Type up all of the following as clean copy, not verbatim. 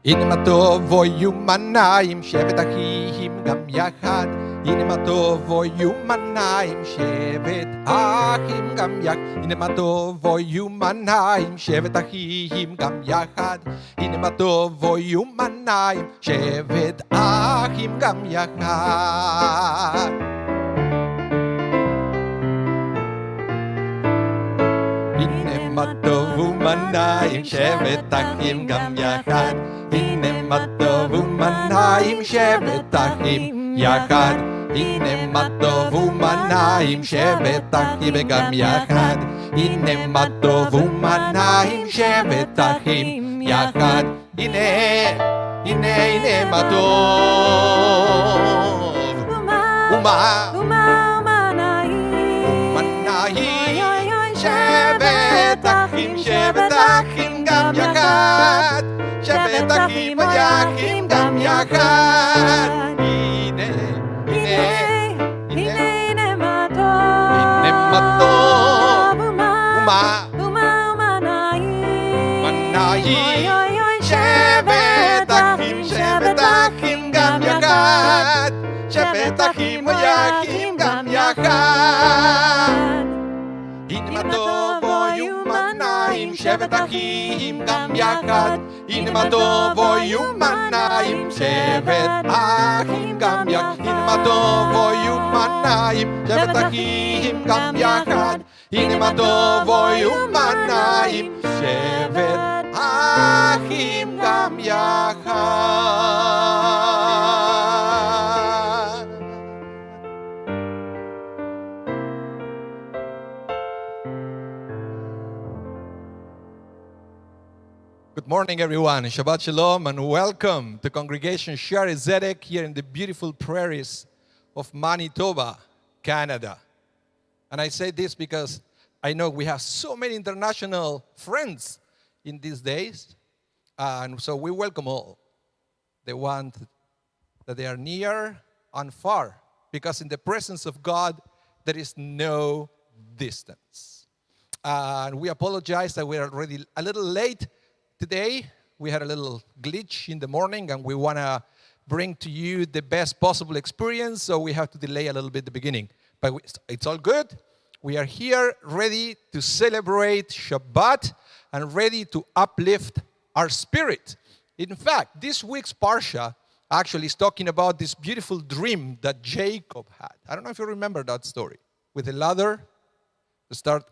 הנה מה טוב יומניים שבט אחים גם יחד. הנה מה טוב יומניים שבט אחים גם יחד. הנה מה טוב יומניים שבט אחים גם יחד. הנה מה טוב יומניים שבט אחים גם יחד. הנה מה טוב ומניים שבט אחים גם יחד. הנה מה טוב ומניים שבט אחים יחד. הנה מה טוב ומניים שבט אחים גם יחד. הנה מה טוב ומניים שבט אחים יחד. הנה מה טוב ומניים שבט אחים גם יחד. שבט אחים גם יחד. הנה מה טוב ומניים שבט אחים גם יחד. שבט אחים גם יחד. הנה מה טוב יומניים שבט אחים גם יחד. הנה מה טוב יומניים שבט אחים גם יחד. הנה מה טוב יומניים שבט אחים גם יחד. הנה מה טוב יומניים שבט אחים גם יחד. Good morning, everyone. Shabbat Shalom and welcome to Congregation Share Zedek here in the beautiful prairies of Manitoba, Canada. And I say this because I know we have so many international friends in these days. And so we welcome all. They want that they are near and far, because in the presence of God, there is no distance. And we apologize that we are already a little late. Today, we had a little glitch in the morning, and we want to bring to you the best possible experience, so we have to delay a little bit the beginning. But it's all good. We are here ready to celebrate Shabbat and ready to uplift our spirit. In fact, this week's Parsha actually is talking about this beautiful dream that Jacob had. I don't know if you remember that story. With a ladder to start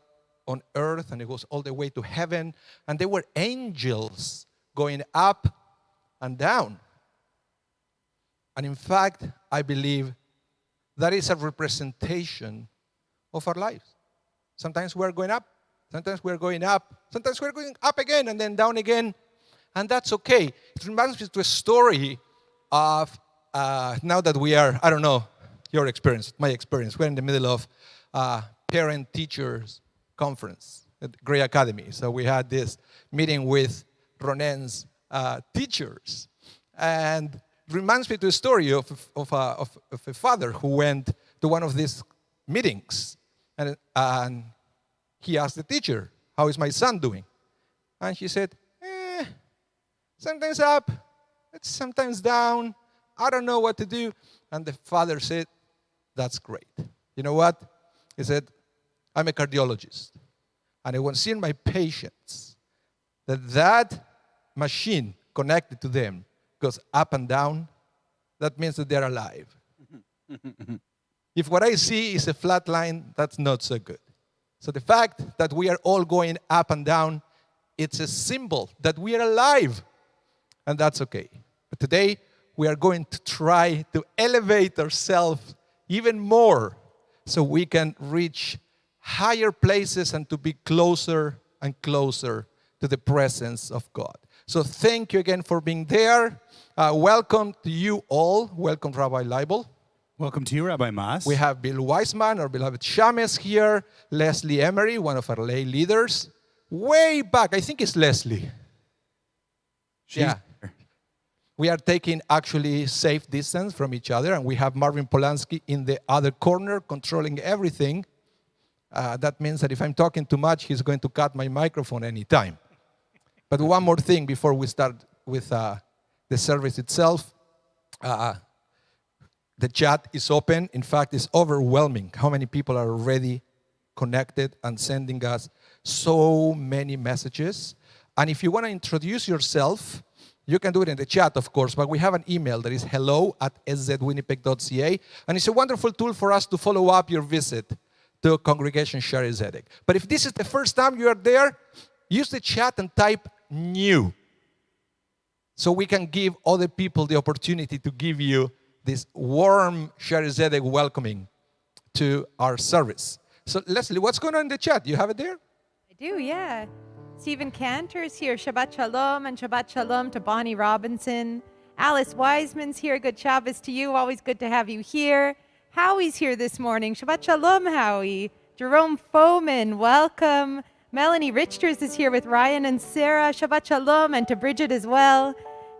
on earth, and it goes all the way to heaven, and there were angels going up and down. And in fact, I believe that is a representation of our lives. Sometimes we're going up, sometimes we're going up, sometimes we're going up again and then down again, and that's okay. It reminds me to a story of, now that we are, I don't know, your experience, my experience, we're in the middle of parent-teachers conference at Gray Academy. So we had this meeting with Ronen's teachers. And it reminds me to a story of a father who went to one of these meetings. And he asked the teacher, "How is my son doing?" And she said, sometimes up, sometimes down. I don't know what to do. And the father said, "That's great. You know what?" He said, "I'm a cardiologist, and I want to see in my patients that machine connected to them goes up and down. That means that they're alive. If what I see is a flat line, that's not so good. So the fact that we are all going up and down, it's a symbol that we are alive, and that's okay. But today, we are going to try to elevate ourselves even more so we can reach higher places and to be closer and closer to the presence of God. So thank you again for being there. Welcome to you all. Welcome, Rabbi Leibel. Welcome to you, Rabbi Mas. We have Bill Weissman, our beloved Shames here. Leslie Emery, one of our lay leaders. Way back, I think it's Leslie. Yeah. We are taking actually safe distance from each other, and we have Marvin Polanski in the other corner controlling everything. That means that if I'm talking too much, he's going to cut my microphone anytime. But one more thing before we start with the service itself. The chat is open. In fact, it's overwhelming how many people are already connected and sending us so many messages. And if you want to introduce yourself, you can do it in the chat, of course, but we have an email that is hello@szwinnipeg.ca, and it's a wonderful tool for us to follow up your visit to Congregation Share Zedek. But if this is the first time you are there, use the chat and type new, so we can give other people the opportunity to give you this warm Share Zedek welcoming to our service. So Leslie, what's going on in the chat? You have it there? I do, yeah. Stephen Cantor's here. Shabbat Shalom, and Shabbat Shalom to Bonnie Robinson. Alice Wiseman's here. Good Shabbos to you. Always good to have you here. Howie's here this morning. Shabbat Shalom, Howie. Jerome Foman, welcome. Melanie Richters is here with Ryan and Sarah. Shabbat Shalom, and to Bridget as well.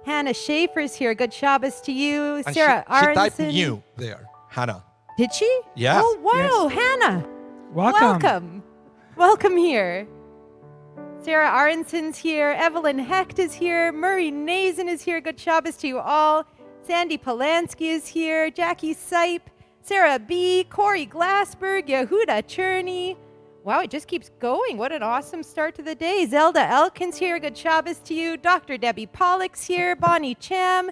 Hannah Schaefer's here. Good Shabbos to you. And Sarah she typed Aronson. new there, Hannah. Did she? Yeah. Oh, wow, Yes. Hannah. Welcome. Welcome here. Sarah Aronson's here. Evelyn Hecht is here. Murray Nazen is here. Good Shabbos to you all. Sandy Polanski is here. Jackie Sipe. Sarah B. Corey Glassberg. Yehuda Cherney. Wow, it just keeps going. What an awesome start to the day. Zelda Elkins here. Good Shabbos to you. Dr. Debbie Pollock's here. Bonnie Cham.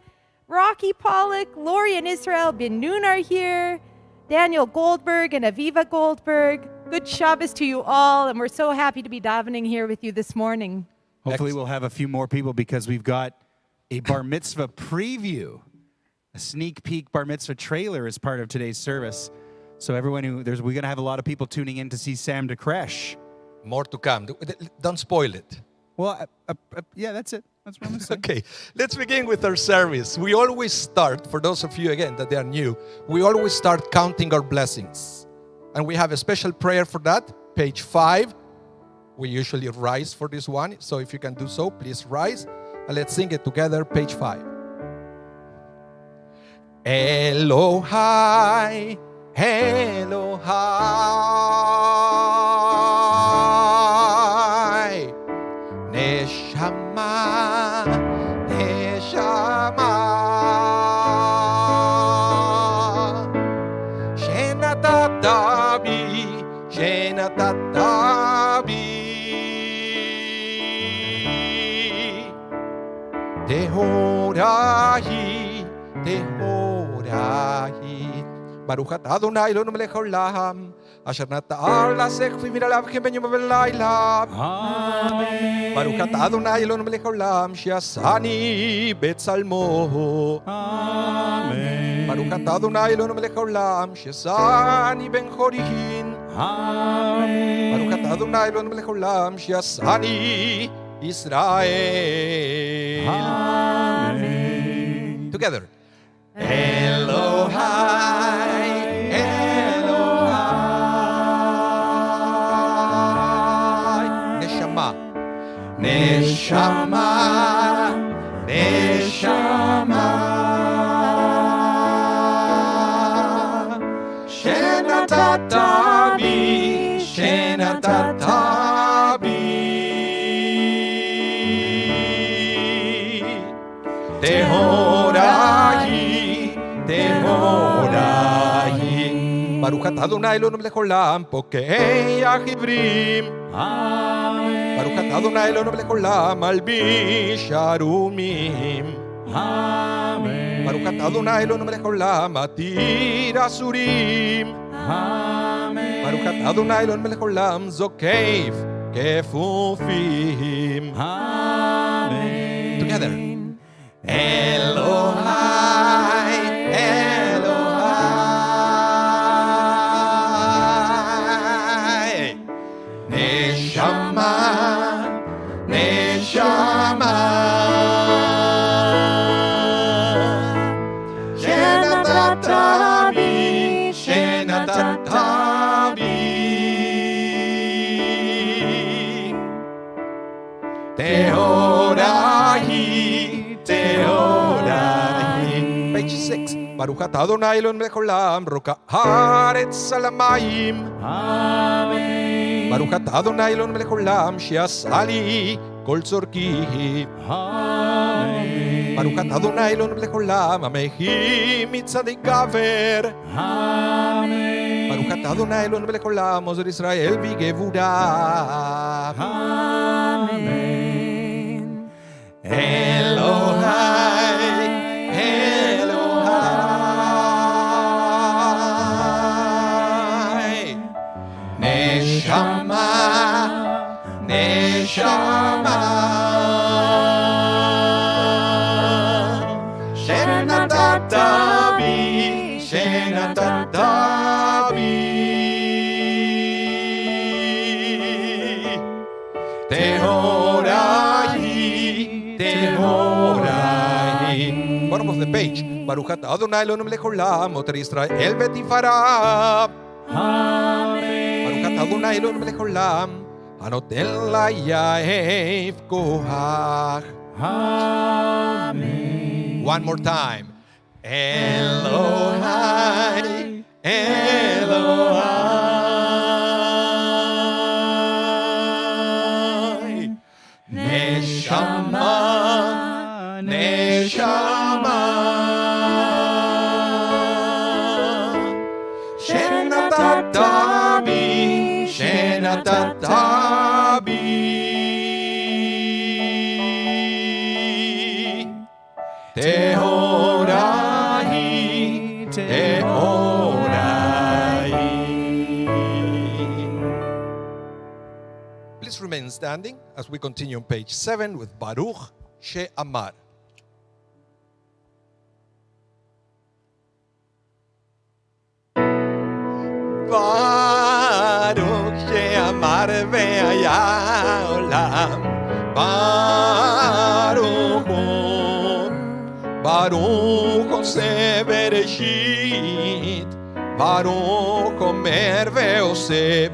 Rocky Pollock. Lori and Israel Ben Nun are here. Daniel Goldberg and Aviva Goldberg. Good Shabbos to you all, and we're so happy to be davening here with you this morning. Hopefully we'll have a few more people because we've got a bar mitzvah preview, a sneak peek bar mitzvah trailer as part of today's service. So we're going to have a lot of people tuning in to see Sam DeCresh. More to come. Don't spoil it. Well, yeah, that's it. That's what I'm saying. Okay, let's begin with our service. We always start, for those of you, again, that they are new, we always start counting our blessings. And we have a special prayer for that, page 5. We usually rise for this one, so if you can do so, please rise. And let's sing it together, page 5. Elohai, Elohai, Neshama, Neshama, Shenatatabi, Shenatatabi, Tehorahi, Tehorahi. Baruch atah Adonai Eloheinu melech haolam, asher nata'ar la'asech v'miralav k'benyom v'layla. Amen. Baruch atah Adonai Eloheinu melech haolam, she'asani betzalmo. Amen. Baruch atah Adonai Eloheinu melech haolam, she'asani ben chorihin. Amen. Baruch atah Adonai Eloheinu melech haolam, she'asani Israel. Amen. Together. Elohai, Elohai, Neshama, Neshama, Neshama, Shenatatabi, Shenatatabi, Tehorahi, Tehorahi. Baruch atah Adonai Eloheinu melech haolam, pokei achivrim. Amen. Baruch atah Adonai Eloheinu melech haolam, malbish arumim. Amen. Baruch atah Adonai Eloheinu melech haolam, matir asurim. Amen. Baruch atah Adonai Eloheinu melech haolam, zokeif kefufim. Amen. Together. Elohai, Elohai, Neshama, Neshama, Shenatatabi, Shenatatabi, Tehorahi, Tehorahi. Page 6. Baruch atah Adonai Eloheinu melech haolam, roka haaretz salamayim. Amen. Baruch atah Adonai Eloheinu melech haolam, she'asali kol tzorki. Amen. Baruch atah Adonai Eloheinu melech haolam, hamehi mitzadik gaver. Amen. Baruch atah Adonai Eloheinu melech haolam, Ozer Israel v'gevura. Amen. Elohai, Elohai, Neshama, Neshama, Shenatata bi, Shenatata bi, Tehorahi, Tehorahi. Bottom of the page. Baruch atah Adonai Eloheinu melech haolam, Oter Israel v'tifara. Baruch atah Adonai Eloheinu melech haolam, hanoten layaef kohach. Amen. One more time. Elohai, Elohai, Neshama, Neshama, Shenatata bi, Shenatata bi, Tehorahi, Tehorahi. Please remain standing as we continue on page 7 with Baruch She'amar. Baruch She'amar ve'haya olam. Baruch Hu, Baruch Oseh Bereshit, Baruch Omer ve'oseh,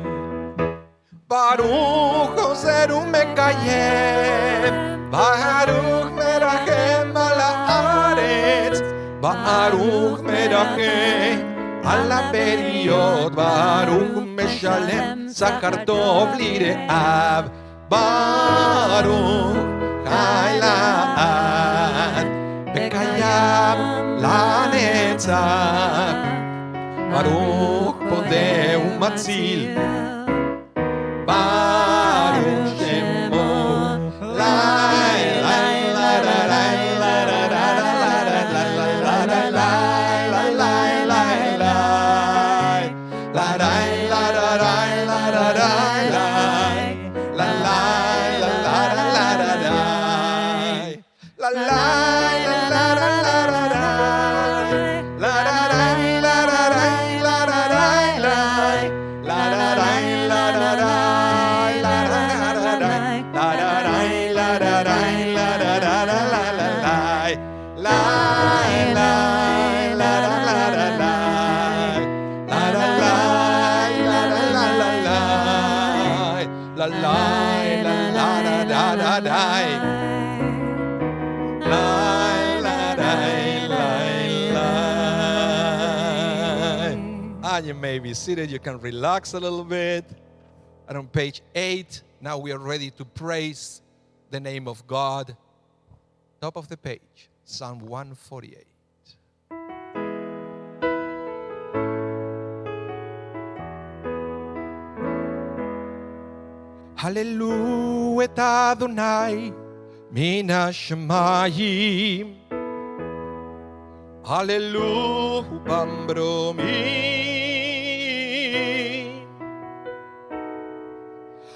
Baruch Ozer u'mekayem, Baruch merachem al haaretz, Baruch merachem al ha'beriot, Baruch meshalem sachar tov lire'av, Baruch Chai la'ad וקיים לנצח, ברוך פודה ומציל, ברוך שמו, לי לי לי You may be seated. You can relax a little bit. And on page 8, now we are ready to praise the name of God. Top of the page, Psalm 148. Hallelu et Adonai min hashamayim. Hallelu bambromim.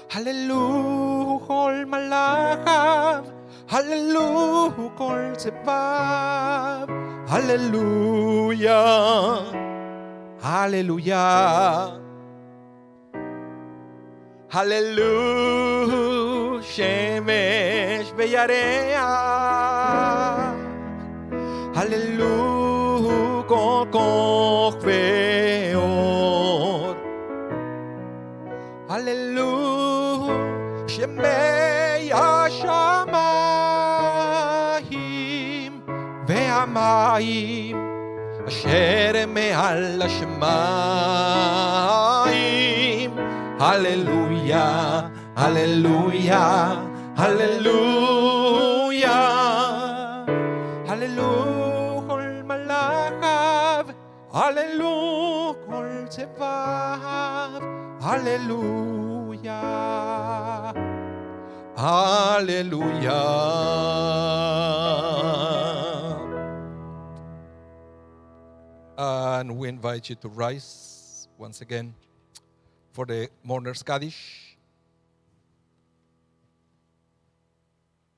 Hallelu kol malachav. Hallelu kol tzevav. Hallelujah. Hallelujah. Hallelujah. Shemesh ve'yareach. Hallelujah. Kol koch ve'or. Hallelujah. Shemei hashamayim ve'amayim asher me'al hashamayim. Hallelujah, hallelujah, hallelujah, Hallelu kol tzevav, Hallelujah, Hallelujah. And we invite you to rise once again for the Mourners Kaddish.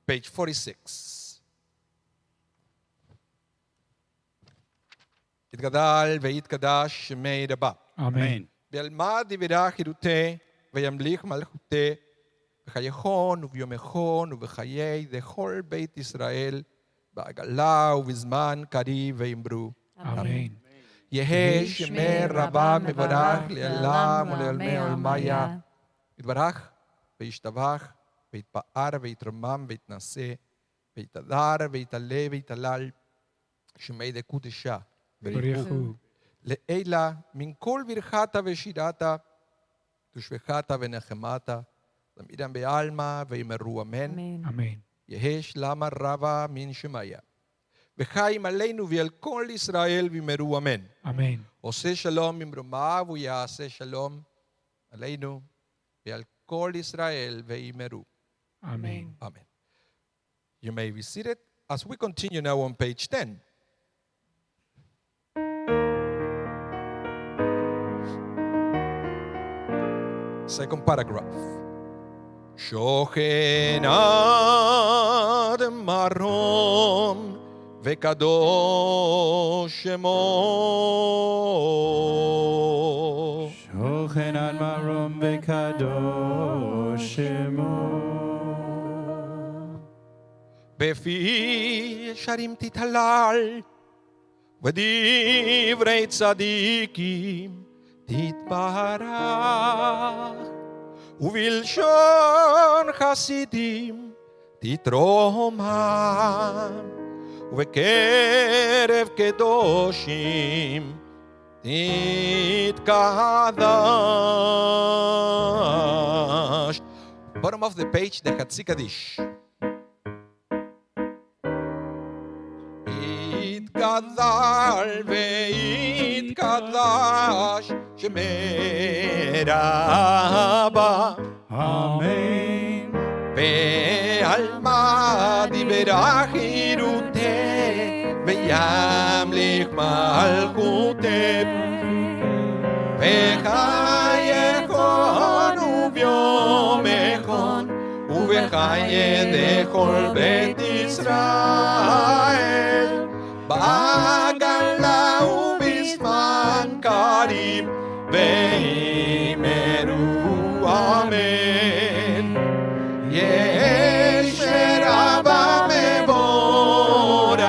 Page 46. יתגדל ויתקדש שמי רבה. Amen. וילמד דברה חירותה וימליך מלכותה בחייכון וביומכון ובחיי דכל בית ישראל בעגלה ובזמן קריב ואמרו. Amen. יהי שמי רבה מבורך לעולם ולעולמי עולמיה. יתברך וישתבח ויתפאר ויתרומם ויתנשא ויתהדר ויתעלה ויתהלל שמי דקודשה בריחו לעילה מן כל ברכתה ושירתה תושבחתה ונחמתה תמידם בעלמא ויאמרו אמן. Amen. יהי שלמה רבה מן שמיה וחיים עלינו ועל כל ישראל ויאמרו אמן. Amen. עושה שלום ממרומיו ויעשה שלום עלינו ועל כל ישראל ויאמרו Amen. amen. You may be seated as we continue now on page 10. Second paragraph. שוכן עד מרום וקדוש שמו. שוכן עד מרום וקדוש שמו. בפי שרים תתהלל ודברי צדיקים תתברך ובלשון חסידים תתרומם ובקרב קדושים תתקדש. Bottom of the page, the חצי קדיש. יתגדל ויתקדש שמי רבה. Amen. ועלמא דברה חירותה וימליך מלכותה בחייכון וביומכון ובחיי דכל בית ישראל בעגלה ובזמן קריב ואמרו אמן. יש רבה מבורך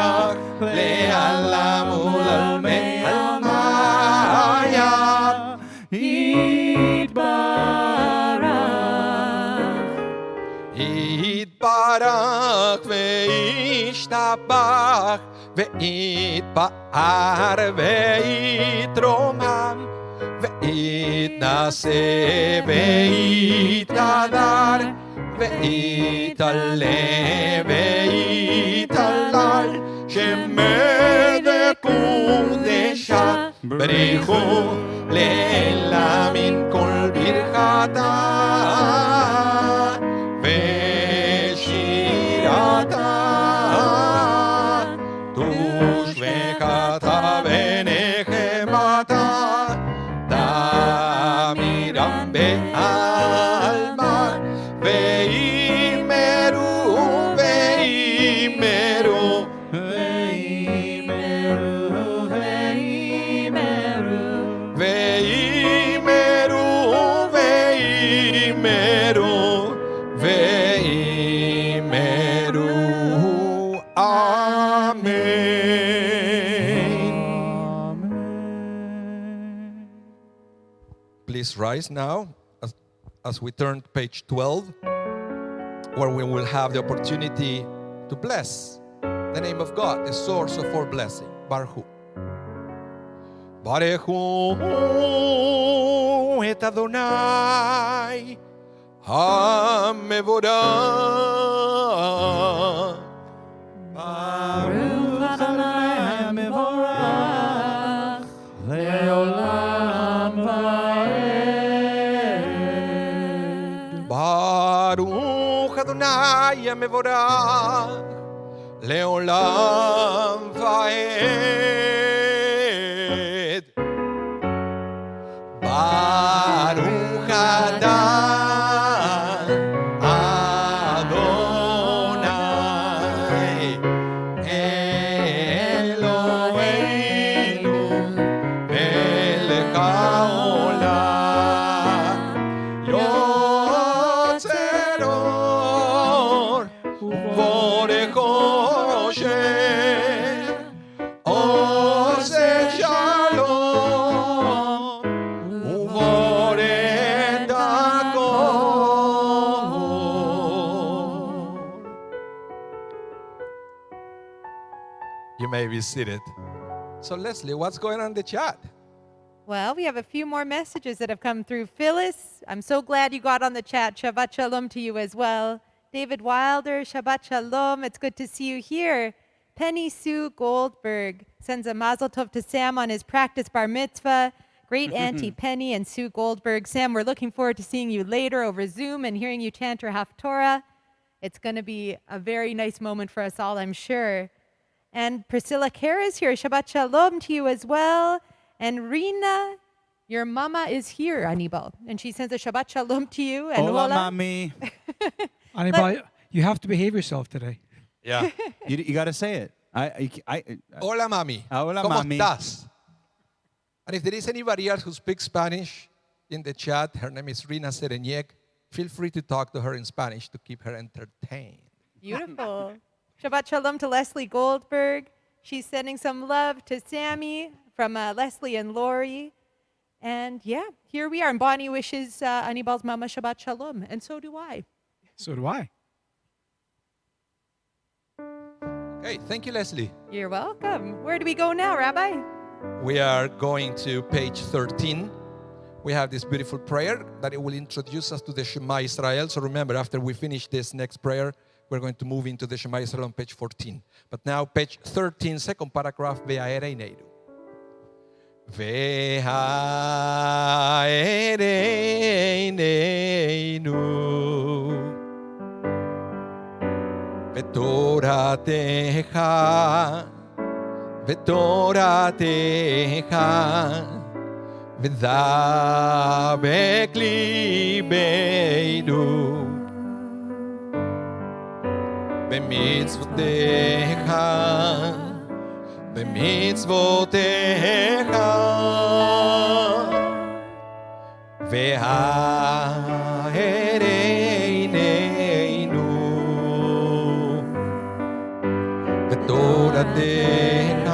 לעולם ולעולמי עולמיה. יתברך וישתבח ויתפאר ויתרומם ויתנשא ויתהדר ויתעלה ויתהלל שמי דקודשה בריחו לעילה מן כל ברכתה ושירתה תושבחתה ונחמתה תמידם בעלמא ויאמרו ויאמרו ויאמרו ויאמרו ויאמרו ויאמרו amen. Please rise now as we turn to page 12, where we will have the opportunity to bless the name of God, the source of all blessing. Baruch Hu. Baruch Hu et Adonai HaMevorach. Baruch Adonai HaMevorach ברוך אדוני המבורך לעולם ועד. ברוך אתה אדוני אלוהינו מלך העולם יוצר אור ובורא חושך עושה שלום ובורא את הכל. You may be seated. So Leslie, what's going on in the chat? Well, we have a few more messages that have come through. Phyllis, I'm so glad you got on the chat. Shabbat shalom to you as well. David Wilder, Shabbat shalom. It's good to see you here. Penny Sue Goldberg sends a mazel tov to Sam on his practice bar mitzvah. Great Auntie Penny and Sue Goldberg. Sam, we're looking forward to seeing you later over Zoom and hearing you chant your Haftorah. It's going to be a very nice moment for us all, I'm sure. And Priscilla Kerr is here. Shabbat shalom to you as well. And Rina, your mama is here, Anibal. And she sends a Shabbat shalom to you. And Hola, mami. Anibal, you have to behave yourself today. Yeah. You got to say it. Hola, mami. Hola, ¿Cómo mami. estás? And if there is anybody else who speaks Spanish in the chat, her name is Rina Sereñek. Feel free to talk to her in Spanish to keep her entertained. Beautiful. Shabbat shalom to Leslie Goldberg. She's sending some love to Sammy from Leslie and Lori. And yeah, here we are. And Bonnie wishes Anibal's mama Shabbat shalom. And so do I. So do I. Okay, thank you, Leslie. You're welcome. Where do we go now, Rabbi? We are going to page 13. We have this beautiful prayer that it will introduce us to the Shema Israel. So remember, after we finish this next prayer, we're going to move into the Shema Israel on page 14. But now, page 13, second paragraph, Ve'aereineinu. Ve'aereineinu V'toratecha V'toratecha V'dabek libeinu במצוותיך, במצוותיך, והאריננו בתורתך,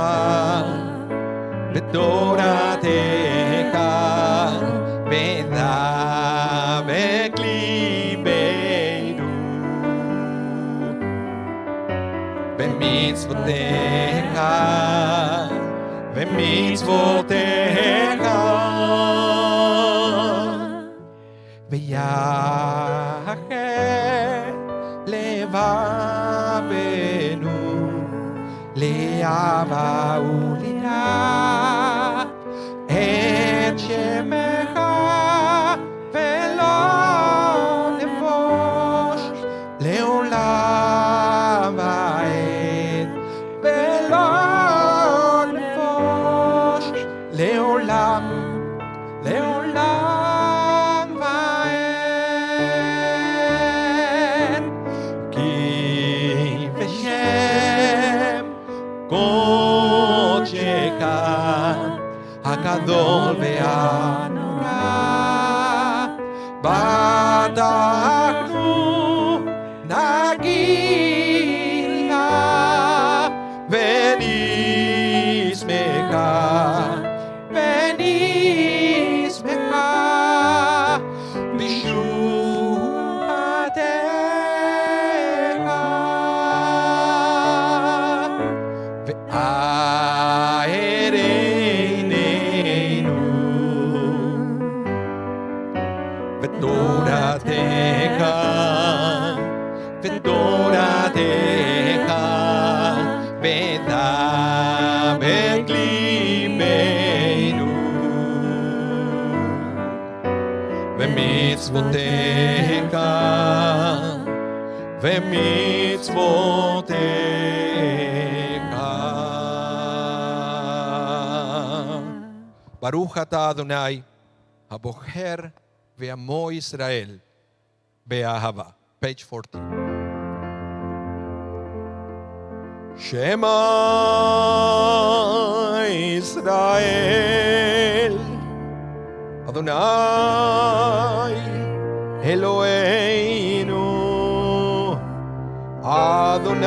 בתורתך, ודבק ליבנו במצוותיך, במצוותיך, ויחד לבבנו לאהבה וליראה את שמך ולא נבוש לעולם ועד ולא נבוש לעולם לעולם ועד כי בשם קודשך הגדול והנורא בטחנו נגיד לה ונשמחה ונשמחה בשובתך ואהריננו ותורתך ותורתך ודבק ליבנו מצוותיך ומצוותיך. ברוך אתה אדוני, הבוחר ועמו ישראל באהבה. Page 40. שמע ישראל, אדוני אלוהינו, אדוני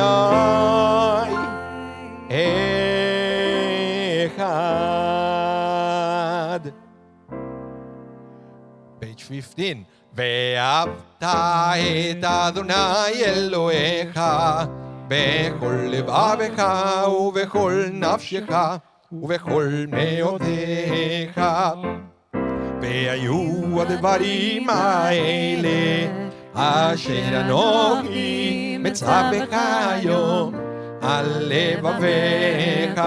אחד. Page 15. ואהבת את אדוני אלוהיך בכל לבבך ובכל נפשך ובכל מאודיך. והיו הדברים האלה אשר אנוכי מצווך היום על לבביך,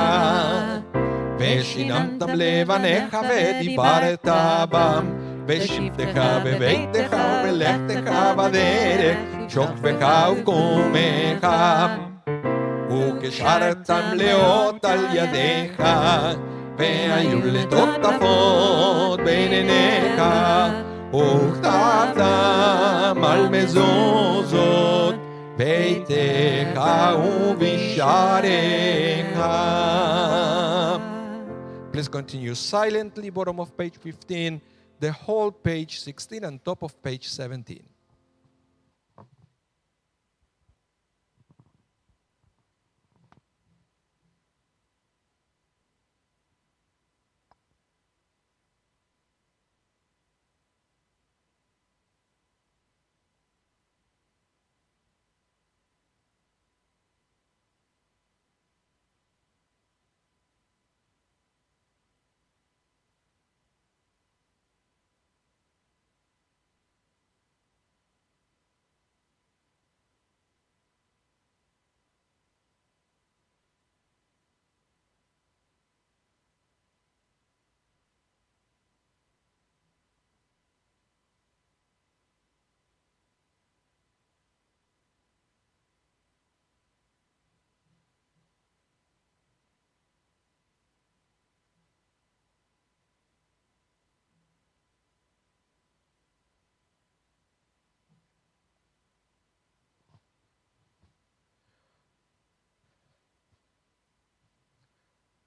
ושיננתם לבניך ודיברת בם, בשבתך בביתך ובלכתך בדרך, שוכבך ובקומך, וקשרתם לאות על ידיך, והיו לטוטפות בין עיניך, וכתבתם על מזוזות ביתך ובשעריך. Please continue silently, bottom of page 15, the whole page 16 and top of page 17.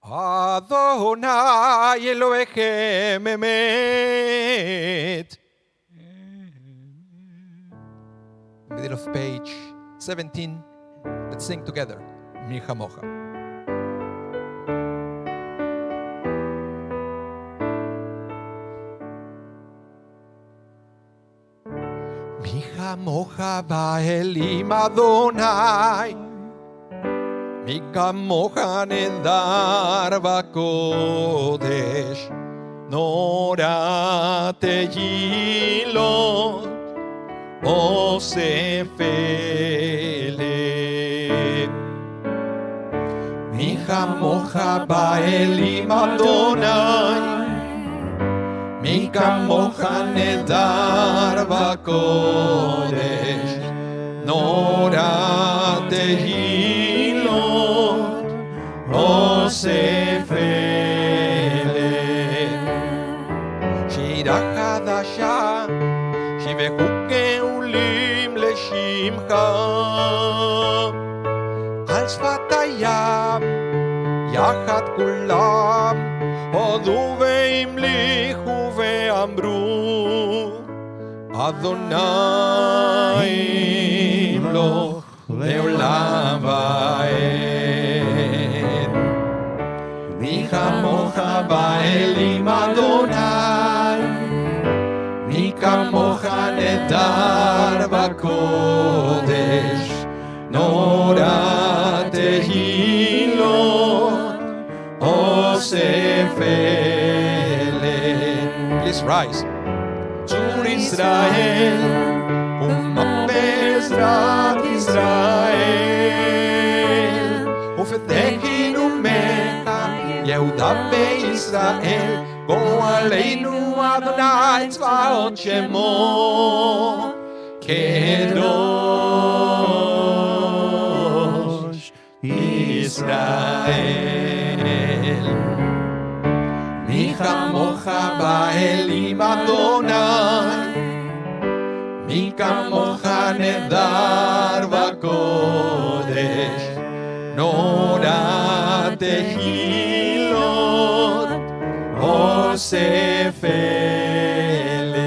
Adonai Elohechem Emet. Middle of page 17. Let's sing together. Mi chamocha. Mi chamocha ba'elim Adonai. מי כמוך נהדר בקודש, נורא תהילות אוסף אלה. מי כמוך באלים אדוני, מי כמוך נהדר בקודש, נורא תהילות אוסף אלה. שירה חדשה שיבחו גאולים לשמך, על שפת הים יחד כולם הודו והמליכו ואמרו, אדוני ימלוך לעולם ועד. מי כמוך באלים אדוני, מי כמוך נהדר בקודש, נורא תהילות אוסף אלה. Please rise. צור ישראל אומה בעזרת ישראל, ופתחנו מך יהודה בישראל, גואלנו אדוני צבאות שמו קדוש ישראל. מי כמוך באלים אדוני, מי כמוך נהדר בקודש, נורא תהילות אוסף אלה.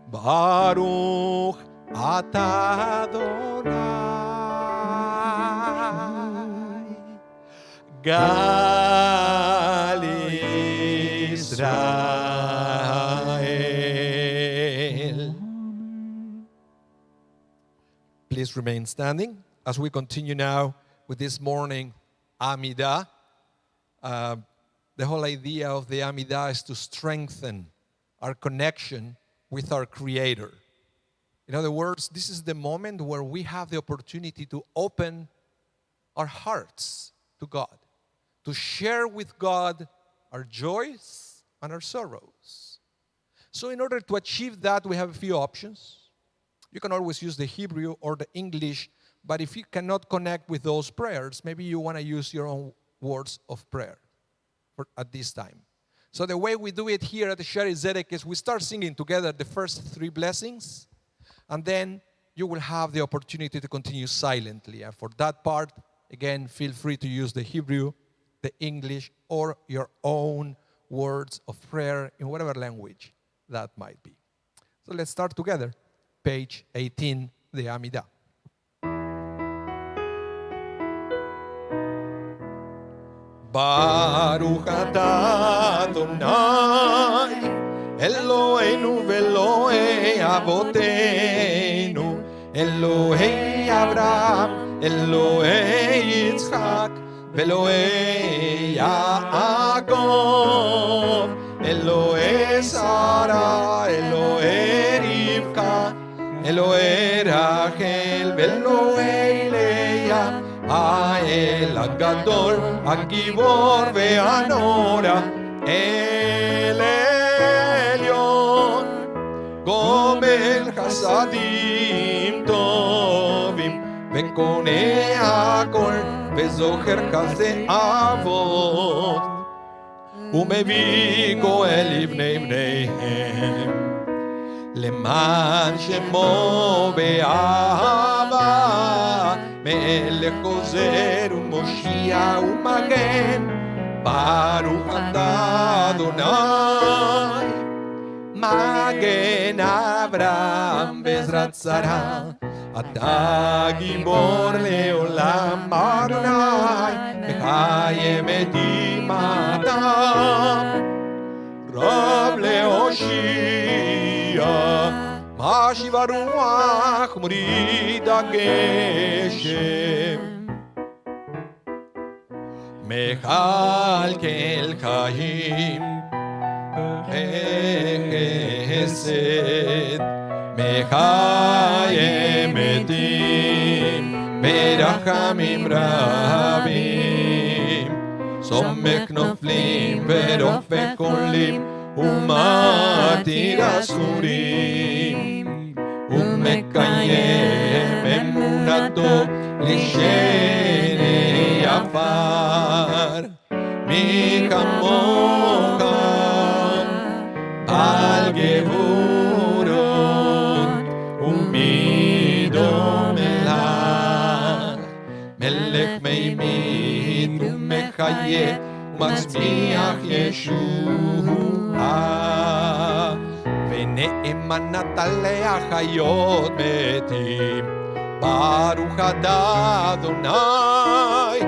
ברוך אתה אדוני גל ישראל. Please remain standing as we continue now with this morning Amidah. The whole idea of the Amidah is to strengthen our connection with our Creator. In other words, this is the moment where we have the opportunity to open our hearts to God, to share with God our joys and our sorrows. So in order to achieve that, we have a few options. You can always use the Hebrew or the English, but if you cannot connect with those prayers, maybe you want to use your own words of prayer at this time. So the way we do it here at the Shari Zedek is we start singing together the first 3 blessings, and then you will have the opportunity to continue silently. And for that part, again, feel free to use the Hebrew, the English, or your own words of prayer in whatever language that might be. So let's start together. Page 18, the Amidah. Baruch atah Adonai Eloheinu ve'Elohei avoteinu Elohei Abraham Elohei Yitzchak ve'Elohei Yaakov Elohei Sarah Elohei Rivka Elohei Rachel ve'Elohei Leah האל הגדול, הגיבור והנורא, אל עליון, גומל חסדים טובים, וקונה הכל, וזוכר כזה אבות, ומביא גואל לבני בניהם, למען שמו באהבה, מלך עוזר ומושיע ומגן, ברוך אתה אדוני, מגן אברהם בעזרת שרה, אתה גיבור לעולם אדוני, מחיה מתים אתה, רב להושיע, משיב הרוח מוריד הגשם, מכלכל חיים חסד, מחיה מתים ברחמים רבים, סומך נופלים ורופא חולים ומתיר אסורים, ומקיים אמונתו לשני עפר. מי כמוך בעל גבורות ומי דומה לך, מלך מימית ומחיה ומצמיח ישועה, ונאמנת להחיות מתים. ברוך אתה אדוני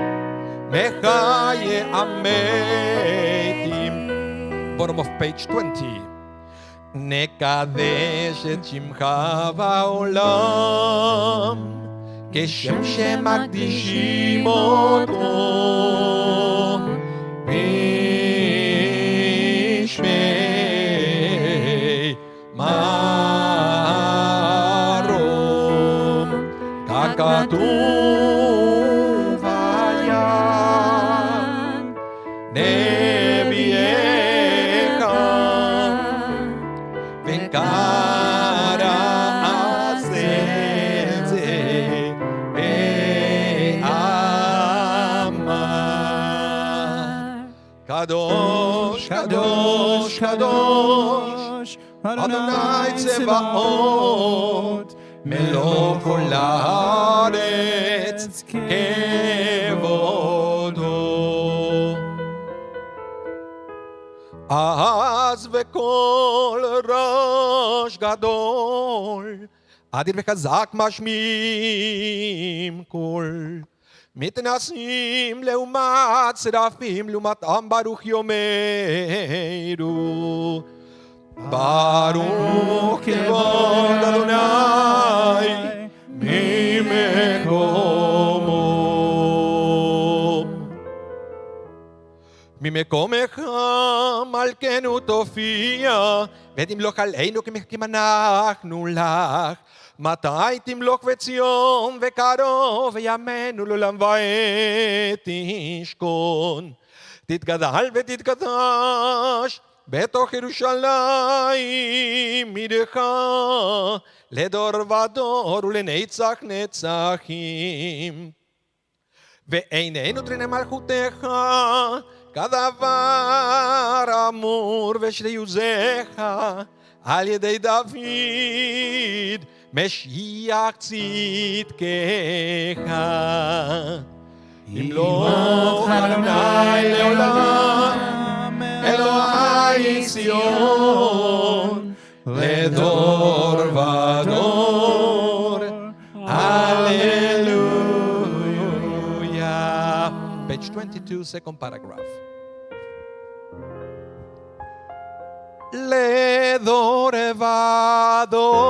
מחיה המתים. Bottom of page 20. נקדש את שמך בעולם כשם שמקדישים אותו, בשמי מרום ככתוב על יד נביא וקרא אז את זה ואמר קדוש קדוש קדוש אדוני צבאות מלוא כל הארץ כבודו. אז בקול רעש גדול אדיר וחזק משמיעים קול מתנסים לעומת שרפים לעומת עם ברוך יאמרו ברוך כבוד אדוני ממקומך מלכנו תופיע ותמלוך עלינו כמחכים אנחנו לך מתי תמלוך וציון וקרוב וימינו לעולם ועד תשכון תתגדל ותתקדש בתוך ירושלים עירך לדור ודור ולנצח נצחים ועינינו תרנה מלכותך כדבר אמור ושליוזך על ידי דוד משיח צדקך ימלוך אדוני לעולם אלוהי ציון לדור ודור Hallelujah. Page 22, second paragraph. לדור ודור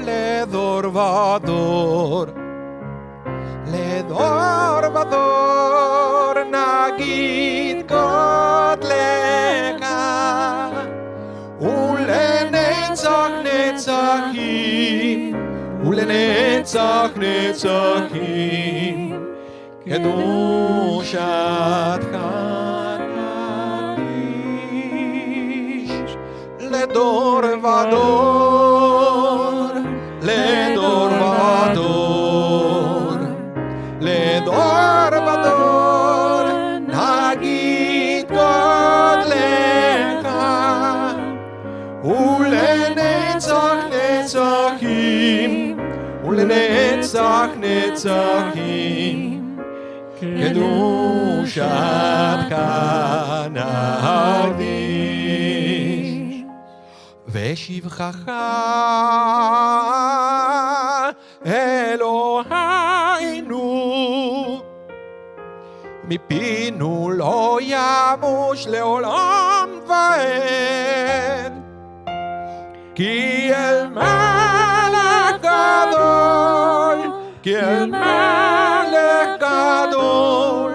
לדור ודור לדור ודור נגיד גודלך ולנצח נצחים ולנצח נצחים קדושתך נקדיש לדור ודור לדור ודור לדור ודור נגיד גודלך ולנצח נצחים ולנצח נצחים קדושתך נקדיש ושבחך אלוהינו מפינו לא ימוש לעולם ועד כי אל מלך גדול כי אל מלך גדול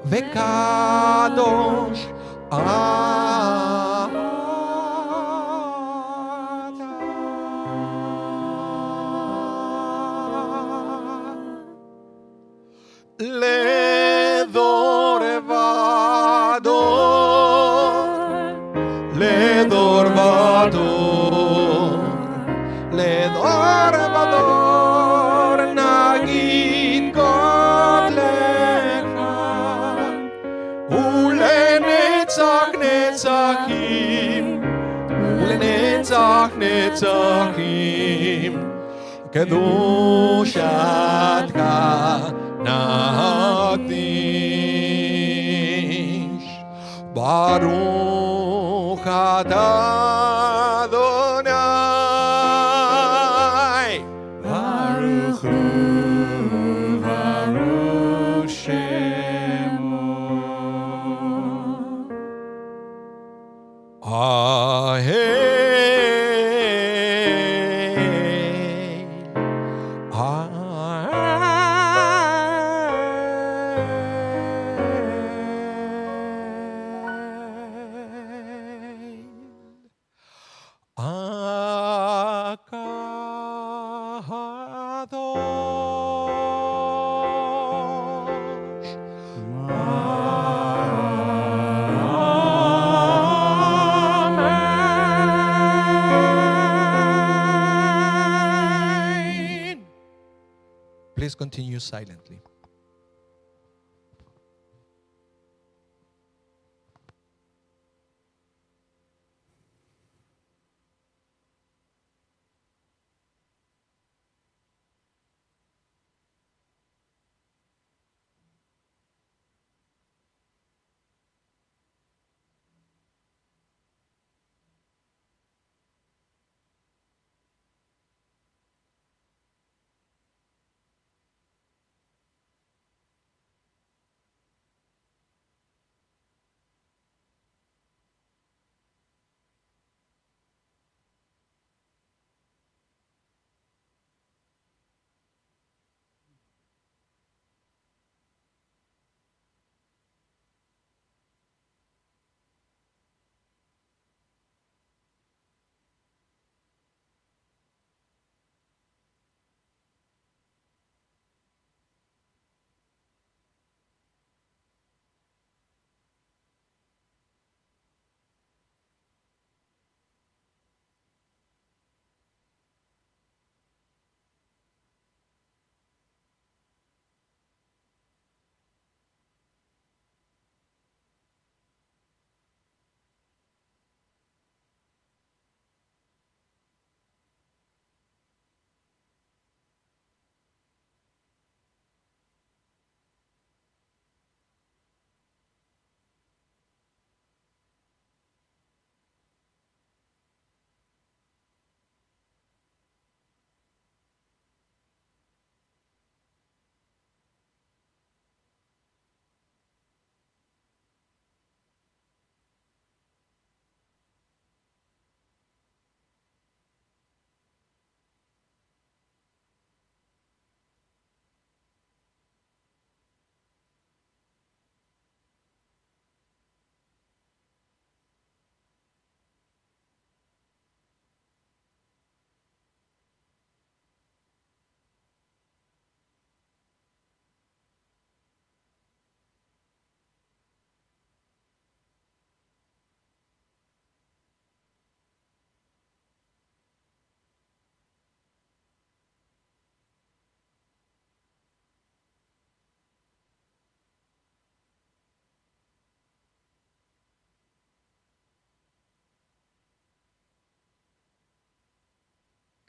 וקדוש לדור ודור לדור ודור לדור ודור נגיד גודלך ולנצח נצחים ולנצח נצחים קדושתך נקדיש ברוך אתה אדוני ברוך הוא ברוך שמו Amen. please continue silently.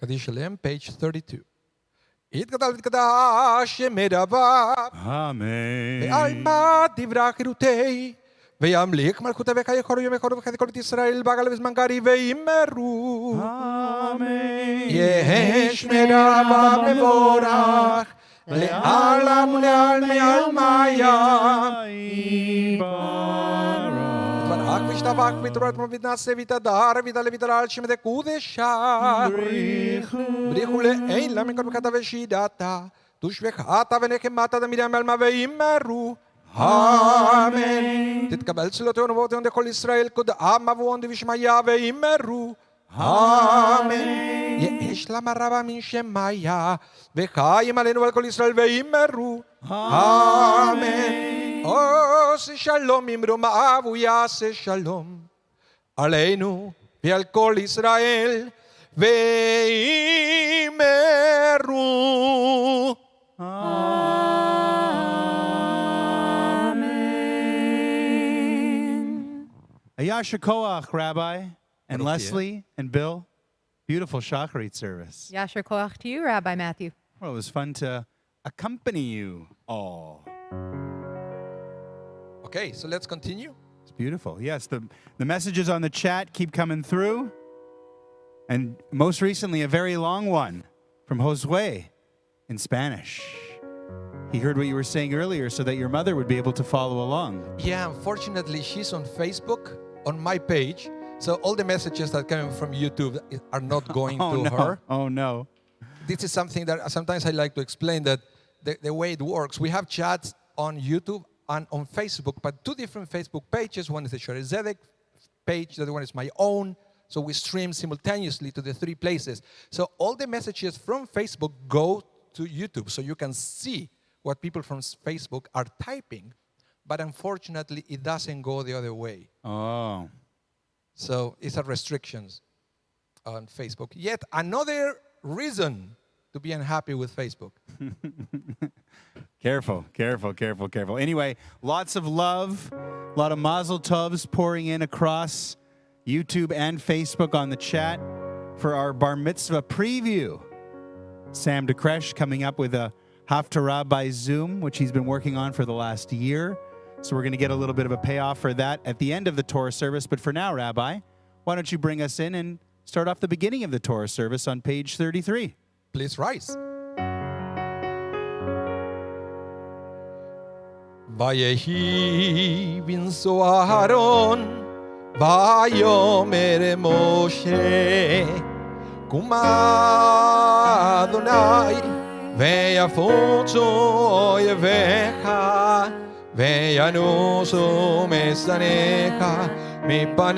Kaddish Shalem, page 32. יתגדל ויתקדש שמדבר Amen. בעלמא דברי חירותי וימליך מלכותי ויקרו ימי קורו וחטא כל את ישראל בגל וזמן קריב וימרו Amen. יש מרבה מבורך לעלם ולעלמי עלמיה יתברך וישתבח ויתעורר ויתנשא ויתהדר ויתעלה ויתעלה על שם קודשה בריחו לעין לה מכל מקדה ושידתה תושבחתה ונחמתה דמידם עלמה וימרו אמן תתקבל צלותינו ובאותינו לכל ישראל קודמה ובואן דבשמיה וימרו אמן יש למה רבה מן שמיה וחיים עלינו ועל כל ישראל וימרו אמן עושה שלום ממרומיו הוא יעשה שלום עלינו ועל כל ישראל וימרו Ayasha Koach, Rabbi, and Baruch Leslie and Bill. Beautiful Shacharit service. Yasher koach to you, Rabbi Matthew. Well, it was fun to accompany you all. Okay, so let's continue. It's beautiful. Yes, the messages on the chat keep coming through. And most recently, a very long one from Josue in Spanish. He heard what you were saying earlier so that your mother would be able to follow along. Yeah, unfortunately, she's on Facebook, on my page. So all the messages that come from YouTube are not going to her. Oh, no. This is something that sometimes I like to explain that the way it works. We have chats on YouTube and on Facebook, but two different Facebook pages. One is the Sherry Zedek page, the other one is my own. So we stream simultaneously to the three places. So all the messages from Facebook go to YouTube, so you can see what people from Facebook are typing, but unfortunately, it doesn't go the other way. Oh. So it's a restrictions on Facebook. Yet another reason to be unhappy with Facebook. Careful, careful, careful, careful. Anyway, lots of love, a lot of mazel tovs pouring in across YouTube and Facebook on the chat for our bar mitzvah preview. Sam DeKresh coming up with a Haftarah by Zoom, which he's been working on for the last year. So we're going to get a little bit of a payoff for that at the end of the Torah service. But for now, Rabbi, why don't you bring us in and start off the beginning of the Torah service on page 33. Please rise. Vayehi binso Aharon, vayomer Moshe, Kuma Adonai, veyafutu oyevecha, veyanusu mesanecha, mipanecha,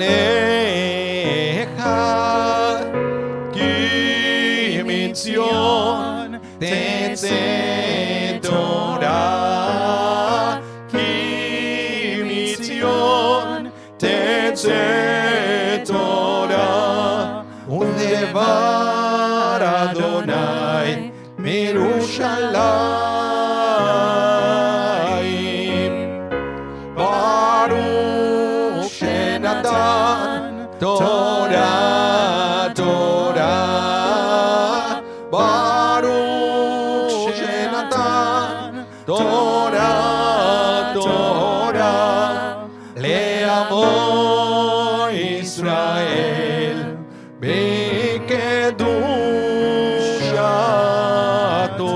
ki mitzion tetze Torah, ki mitzion tetze Torah, udevar Adonai mirushalayim, Baruch shenatan Torah, Torah, Baruch shenatan Torah, Torah, le'amo Israel bekedushato.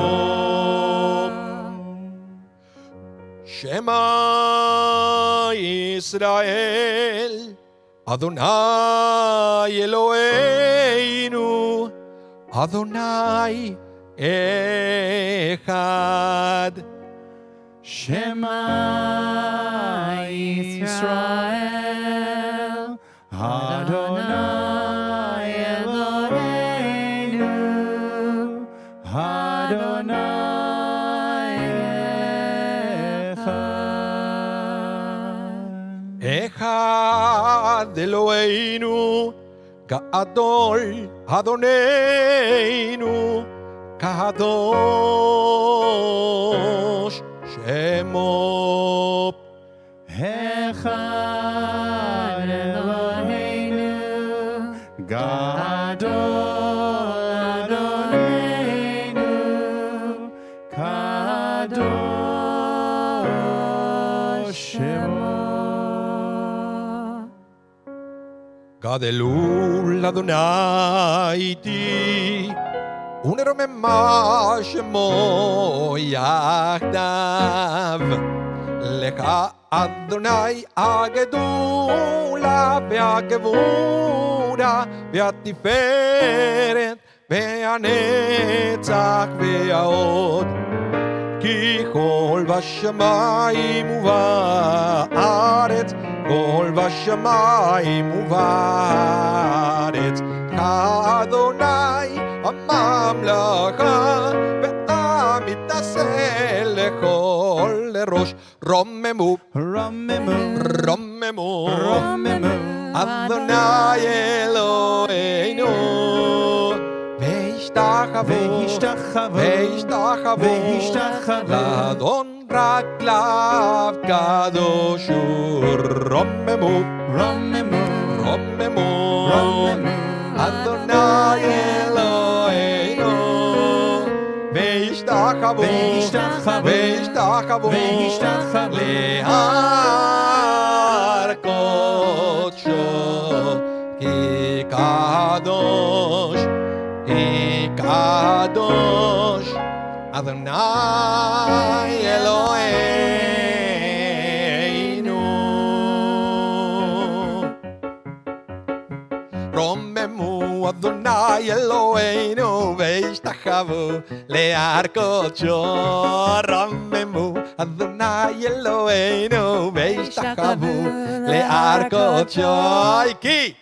Shema Israel, Adonai Eloheinu, Adonai Echad. Shema Yisrael, Adonai Eloheinu, Adonai Echad. Echad Eloheinu, Gadol Adoneinu, Kadosh Shemo. Echad Eloheinu, Gadol Adoneinu, Kadosh Shemo. Gad Elul Adonai ti, ונרוממה שמו יחדיו. לך אדוני הגדולה והגבורה והתפארת והנצח וההוד. כי כל בשמיים ובארץ, כל בשמיים ובארץ, כאדוני הממלכה, ועם מתנשא לכל ראש. רוממו, רוממו, רוממו, רוממו, אדוני אלוהינו, והשתחוו, והשתחוו, לאדון רגליו קדוש הוא. רוממו, רוממו, רוממו, רוממו, אדוני אלוהינו, והשתחוו, והשתחוו, להר קודשו, כי קדוש, כי קדוש, אדוני אלוהינו. רוממו אדוני אלוהינו, והשתחוו להר קודשו. רוממו אדוני אלוהינו, והשתחוו להר קודשו. כי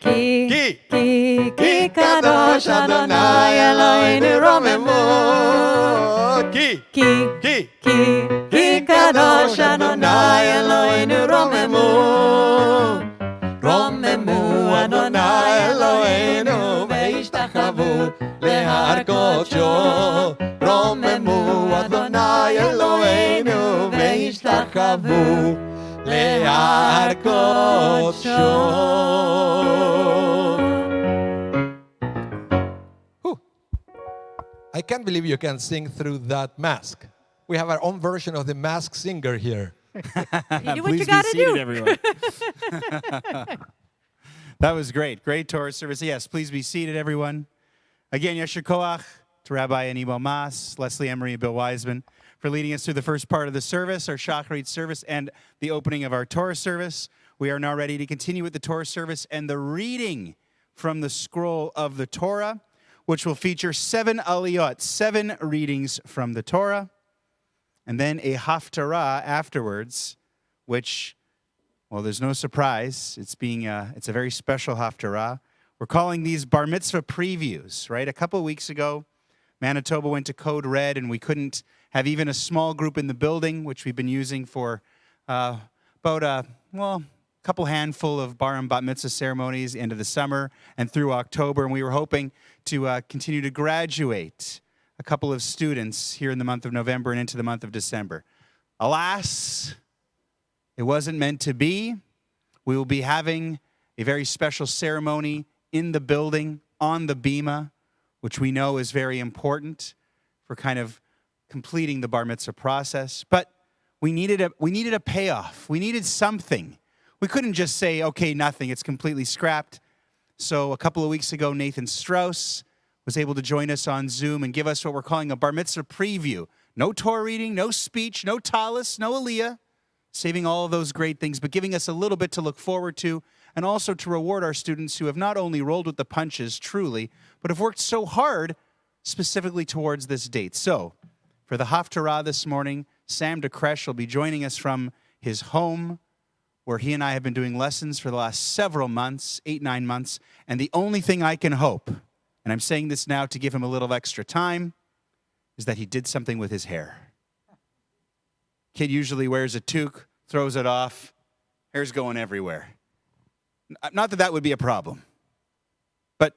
קדוש אדוני אלוהינו. רוממו, כי קדוש אדוני אלוהינו. רוממו, רוממו אדוני אלוהינו, והשתחוו להר קודשו. להרקות שוב. I can't believe you can sing through that mask. We have our own version of the mask singer here. You do what Please you got to be seated, do. everyone. That was great. Great Torah service. Yes, please be seated, everyone. Again, Yesher Koach to Rabbi Anibal Mas, Leslie Emery, and Bill Wiseman for leading us through the first part of the service, our Shacharit service, and the opening of our Torah service. We are now ready to continue with the Torah service and the reading from the scroll of the Torah, which will feature 7 aliyot, 7 readings from the Torah, and then a haftarah afterwards, which, well, there's no surprise. It's a very special haftarah. We're calling these bar mitzvah previews, right? A couple of weeks ago, Manitoba went to Code Red, and we couldn't have even a small group in the building, which we've been using for about a couple handful of bar and bat mitzvah ceremonies end of the summer and through October. And we were hoping to continue to graduate a couple of students here in the month of November and into the month of December. Alas, it wasn't meant to be. We will be having a very special ceremony in the building on the bima, which we know is very important for kind of completing the bar mitzvah process. But we needed a payoff. We needed something. We couldn't just say, okay, nothing, it's completely scrapped. So a couple of weeks ago, Nathan Strauss was able to join us on Zoom and give us what we're calling a bar mitzvah preview. No Torah reading, no speech, no talis, no aliyah, saving all of those great things, but giving us a little bit to look forward to, and also to reward our students who have not only rolled with the punches truly, but have worked so hard specifically towards this date. So, for the haftarah this morning, Sam DeKresh will be joining us from his home, where he and I have been doing lessons for the last several months, 8-9 months, and the only thing I can hope, and I'm saying this now to give him a little extra time, is that he did something with his hair. Kid usually wears a toque, throws it off, hair's going everywhere. Not that that would be a problem, but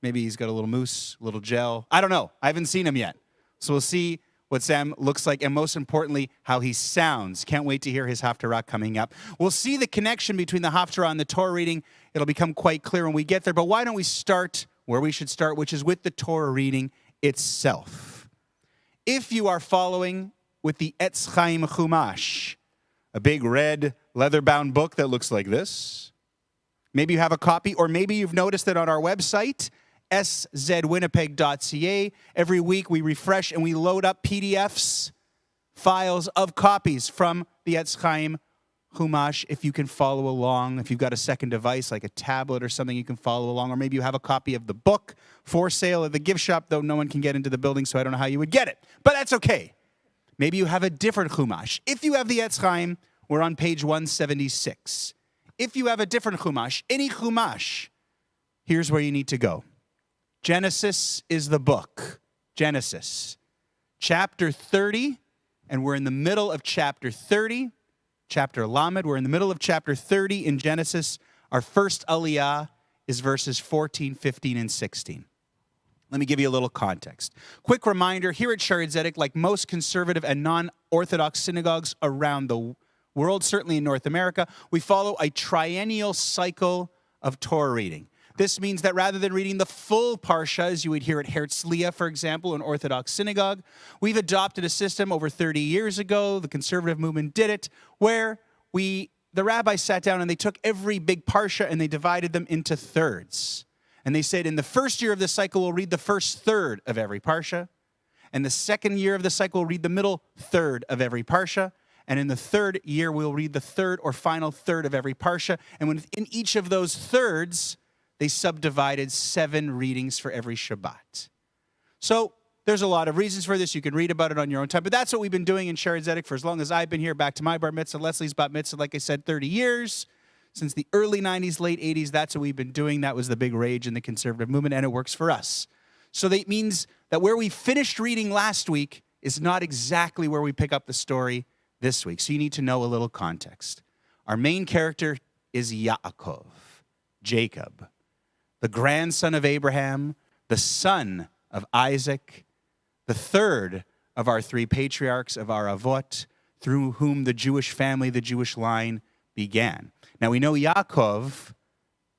maybe he's got a little mousse, a little gel. I don't know. I haven't seen him yet. So we'll see what Sam looks like, and most importantly, how he sounds. Can't wait to hear his haftarah coming up. We'll see the connection between the haftarah and the Torah reading. It'll become quite clear when we get there, but why don't we start where we should start, which is with the Torah reading itself. If you are following with the Etz Chaim Chumash, a big red leather-bound book that looks like this, maybe you have a copy, or maybe you've noticed that on our website, szwinnipeg.ca. Every week we refresh and we load up PDFs, files of copies from the Etz Chaim Chumash. If you can follow along, if you've got a second device like a tablet or something, you can follow along. Or maybe you have a copy of the book for sale at the gift shop, though no one can get into the building, so I don't know how you would get it. But that's okay. Maybe you have a different Chumash. If you have the Etz Chaim, we're on page 176. If you have a different Chumash, any Chumash, here's where you need to go. Genesis is the book. Genesis. Chapter 30, and we're in the middle of chapter 30. Chapter Lamed, we're in the middle of chapter 30 in Genesis. Our first aliyah is verses 14, 15, and 16. Let me give you a little context. Quick reminder, here at Shaarei Tzedek, like most conservative and non-Orthodox synagogues around the world, certainly in North America, we follow a triennial cycle of Torah reading. This means that rather than reading the full parsha, as you would hear at Herzliya, for example, an Orthodox synagogue, we've adopted a system over 30 years ago, the conservative movement did it, where the rabbis sat down and they took every big parsha and they divided them into thirds. And they said, in the first year of the cycle, we'll read the first third of every parsha. And the second year of the cycle, we'll read the middle third of every parsha. And in the third year, we'll read the third or final third of every parsha. And within each of those thirds, they subdivided 7 readings for every Shabbat. So there's a lot of reasons for this. You can read about it on your own time. But that's what we've been doing in Shaarei Tzedek for as long as I've been here, back to my bar mitzvah, Leslie's bat mitzvah, like I said, 30 years. Since the early 90s, late 80s, that's what we've been doing. That was the big rage in the conservative movement, and it works for us. So that means that where we finished reading last week is not exactly where we pick up the story this week. So you need to know a little context. Our main character is Yaakov, Jacob, the grandson of Abraham, the son of Isaac, the third of our 3 patriarchs of our Avot, through whom the Jewish family, the Jewish line began. Now we know Yaakov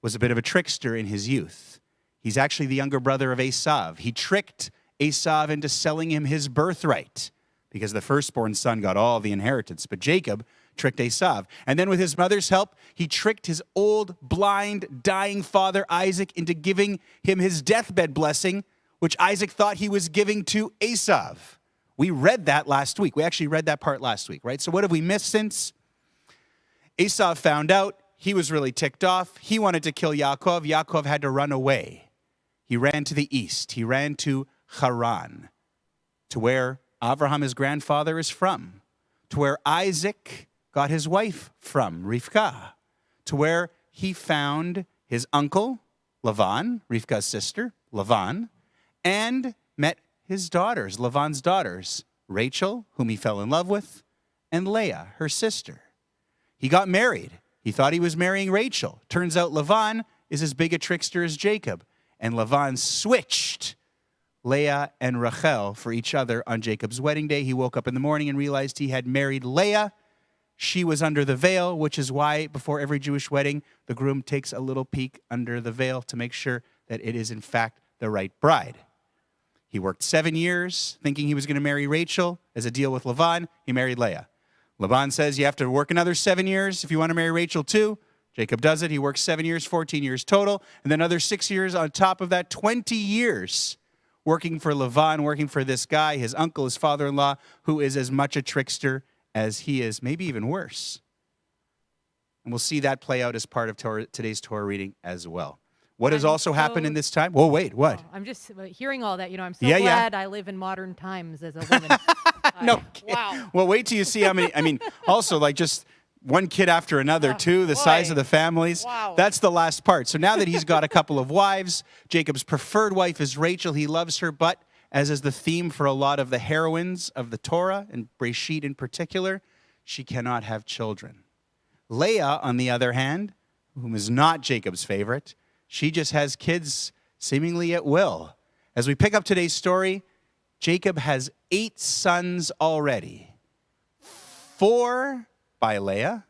was a bit of a trickster in his youth. He's actually the younger brother of Esav. He tricked Esav into selling him his birthright because the firstborn son got all the inheritance. But Jacob tricked Esav. And then with his mother's help, he tricked his old, blind, dying father Isaac into giving him his deathbed blessing, which Isaac thought he was giving to Esav. We read that last week. We actually read that part last week, right? So what have we missed since? Esav found out. He was really ticked off. He wanted to kill Yaakov. Yaakov had to run away. He ran to the east. He ran to Haran, to where Abraham, his grandfather, is from, to where Isaac got his wife from, Rivkah, to where he found his uncle, Lavan, Rivkah's sister, Lavan, and met his daughters, Lavan's daughters, Rachel, whom he fell in love with, and Leah, her sister. He got married. He thought he was marrying Rachel. Turns out Lavan is as big a trickster as Jacob. And Lavan switched Leah and Rachel for each other on Jacob's wedding day. He woke up in the morning and realized he had married Leah. She was under the veil, which is why before every Jewish wedding, the groom takes a little peek under the veil to make sure that it is in fact the right bride. He worked 7 years thinking he was going to marry Rachel as a deal with Lavan. He married Leah. Laban says you have to work another 7 years if you want to marry Rachel too. Jacob does it. He works 7 years, 14 years total, and then another 6 years on top of that, 20 years working for Lavan, working for this guy, his uncle, his father-in-law, who is as much a trickster as he is, maybe even worse. And we'll see that play out as part of today's Torah reading as well. What has also happened in this time? Whoa, wait, what? I'm just hearing all that. I'm so Yeah, glad I live in modern times as a woman. No. Wow. Well, wait till you see how many. Also, like just one kid after another, too, the size of the families. Wow. That's the last part. So now that he's got a couple of wives, Jacob's preferred wife is Rachel. He loves her, but as is the theme for a lot of the heroines of the Torah, and Breshit in particular, she cannot have children. Leah, on the other hand, whom is not Jacob's favorite, she just has kids seemingly at will. As we pick up today's story, Jacob has 8 sons already. 4 by Leah,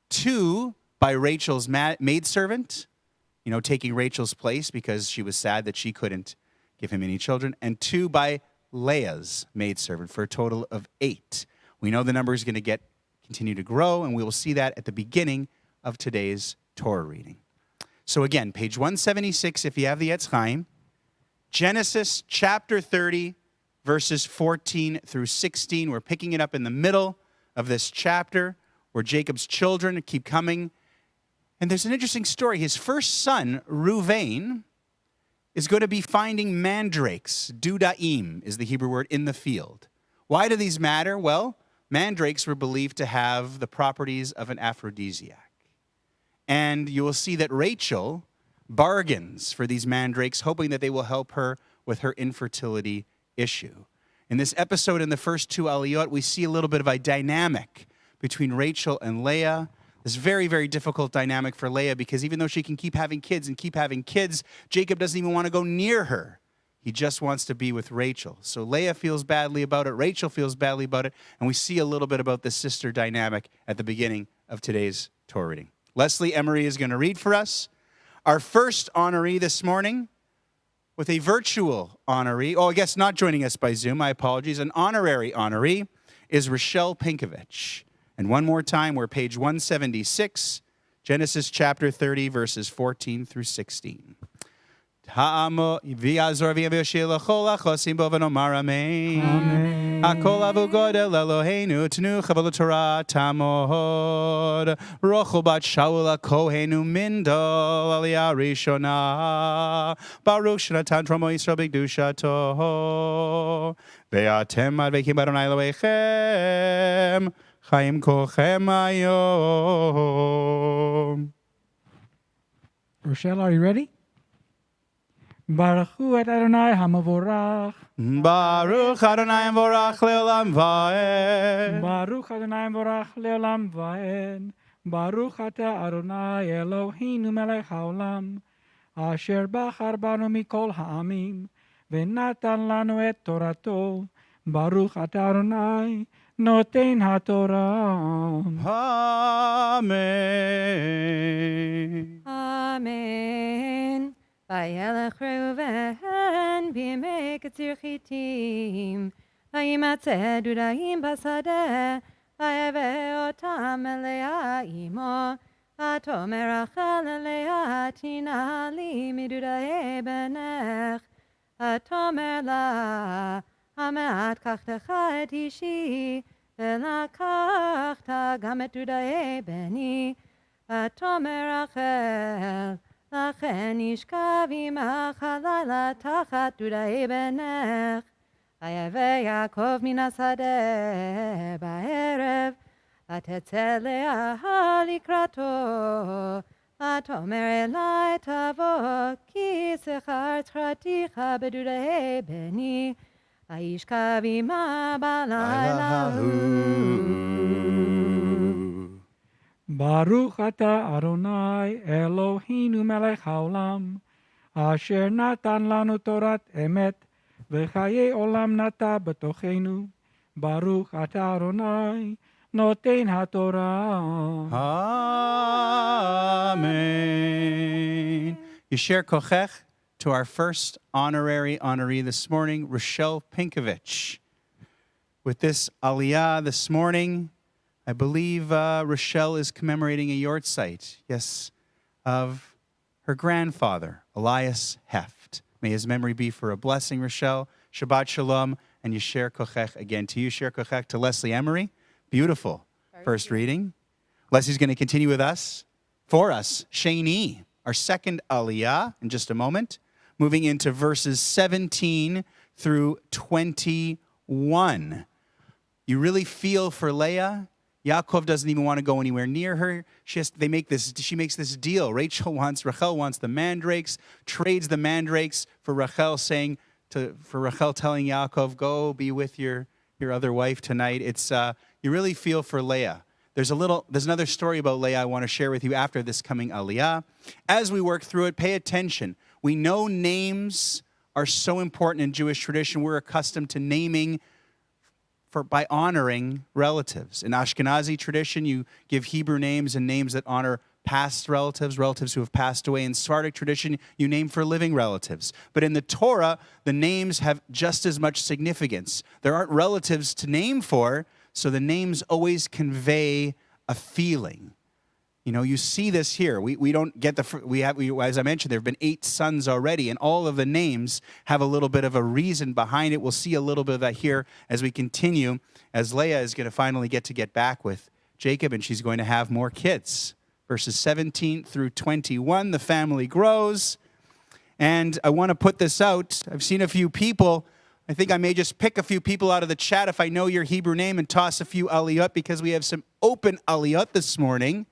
2 by Rachel's maidservant, taking Rachel's place because she was sad that she couldn't give him any children, and 2 by Leah's maidservant for a total of 8. We know the number is going to continue to grow, and we will see that at the beginning of today's Torah reading. So again, page 176, if you have the Etz Chaim, Genesis chapter 30, verses 14 through 16. We're picking it up in the middle of this chapter where Jacob's children keep coming. And there's an interesting story. His first son, Reuven, is going to be finding mandrakes. Dudaim is the Hebrew word, in the field. Why do these matter? Well, mandrakes were believed to have the properties of an aphrodisiac. And you will see that Rachel bargains for these mandrakes, hoping that they will help her with her infertility issue. In this episode, in the first 2 aliyot, we see a little bit of a dynamic between Rachel and Leah. This very, very difficult dynamic for Leah because even though she can keep having kids, Jacob doesn't even want to go near her. He just wants to be with Rachel. So Leah feels badly about it. Rachel feels badly about it. And we see a little bit about the sister dynamic at the beginning of today's Torah reading. Leslie Emery is going to read for us. Our first honoree this morning with a virtual honoree. Oh, I guess not joining us by Zoom. My apologies. An honorary honoree is Rochelle Pinkovich. And one more time, we're page 176, Genesis chapter 30, verses 14 through 16. Ha'amo v'yazor v'yavyoshir l'chol ha'chosim bo v'nomar amen. Hakol avu godel Eloheinu tenu chavol Torah tamod. Rochel bat Shaul HaKohenu mindol aliyah rishona. Baruch shenatan tromo Yisrael b'kedushato. Ve'atem advekim b'Adonai Elohechem. Chaim kolchem hayom. Rochelle, are you ready? Baruch hu et Adonai hamavorach. Baruch Adonai Vorach Leolam Vaed. Baruch Adonai vorach leolam vaed. Baruch ata Adonai Eloheinu melech haolam. Asher bachar banu mikol ha'amim. Venatan lanu et torato. Baruch ata Adonai נותן התורה. Amen. Amen. Vayelech Reuven bi'emei Ketzir Chitim, Vayimatzeh Dudaim basodeh, Vayaveh otam elea imo, Vatomer Rachel elea tina li midudai benech, Vatomer la, Hameat kachtecha et ishi, ולקחת גם את דודאי בני, ותאמר רחל, לכן ישכב עמך הלילה תחת דודאי בנך. ויבא יעקב מן השדה בערב, ותצא לאה לקראתו, ותאמר אלי תבוא, כי שכר צרתיך בדודאי בני, וישכב עמה בלילה ההוא. ברוך אתה אדוני אלוהינו מלך העולם, אשר נתן לנו תורת אמת, וחיי עולם נטע בתוכנו. ברוך אתה אדוני נותן התורה. Amen. Yasher kochech to our first honorary honoree this morning, Rochelle Pinkovich. With this aliyah this morning, I believe Rochelle is commemorating a yortzeit, yes, of her grandfather, Elias Heft. May his memory be for a blessing, Rochelle. Shabbat Shalom, and Yasher Kochech again to you. Yasher Kochech to Leslie Emery. Beautiful first reading. Leslie's going to continue with us, for us, Shani, our second aliyah in just a moment, moving into verses 17 through 21. You really feel for Leah. Yaakov doesn't even want to go anywhere near her. She makes this deal. Rachel wants the mandrakes, trades the mandrakes for Rachel, for Rachel telling Yaakov, go be with your other wife tonight. You really feel for Leah. There's another story about Leah I want to share with you after this coming aliyah. As we work through it, pay attention. We know names are so important in Jewish tradition. We're accustomed to naming by honoring relatives. In Ashkenazi tradition, you give Hebrew names and names that honor past relatives who have passed away. In Sephardic tradition, you name for living relatives. But in the Torah, the names have just as much significance. There aren't relatives to name for, so the names always convey a feeling. You know, you see this here. We don't get as I mentioned, there have been 8 sons already, and all of the names have a little bit of a reason behind it. We'll see a little bit of that here as we continue, as Leah is going to finally get back with Jacob, and she's going to have more kids. Verses 17 through 21, the family grows. And I want to put this out. I've seen a few people. I think I may just pick a few people out of the chat if I know your Hebrew name and toss a few aliyot, because we have some open aliyot this morning.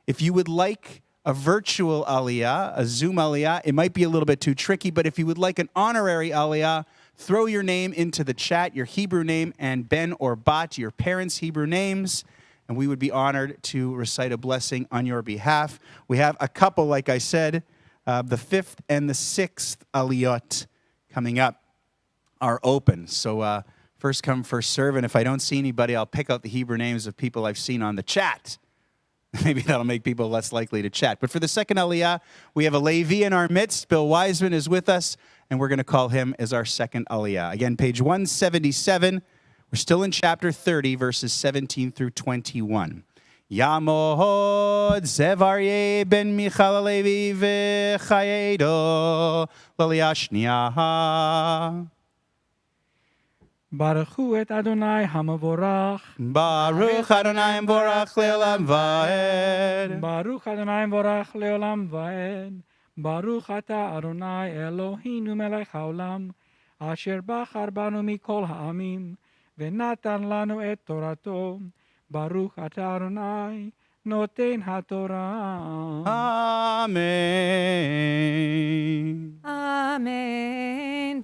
If you would like a virtual aliyah, a Zoom aliyah, it might be a little bit too tricky, but if you would like an honorary aliyah, throw your name into the chat, your Hebrew name, and Ben or Bat, your parents' Hebrew names, and we would be honored to recite a blessing on your behalf. We have a couple, like I said, the 5th and the 6th aliyot coming up are open. So first come, first serve, and if I don't see anybody, I'll pick out the Hebrew names of people I've seen on the chat. Maybe that'll make people less likely to chat. But for the second aliyah, we have a Levi in our midst. Bill Wiseman is with us, and we're going to call him as our second aliyah. Again, page 177. We're still in chapter 30, verses 17 through 21. Yamod Zevarye ben Michal Levi v'chayedo l'aliyah shniah. ברכו את אדוני המבורך. Baruch Adonai Borach Le'olam Va'ed. ברוך אדוני מבורך לעולם ועד. ברוך אתה אדוני אלוהינו מלך העולם, אשר בחר בנו מכל העמים, ונתן לנו את תורתו. ברוך אתה אדוני נותן התורה. Amen. Amen.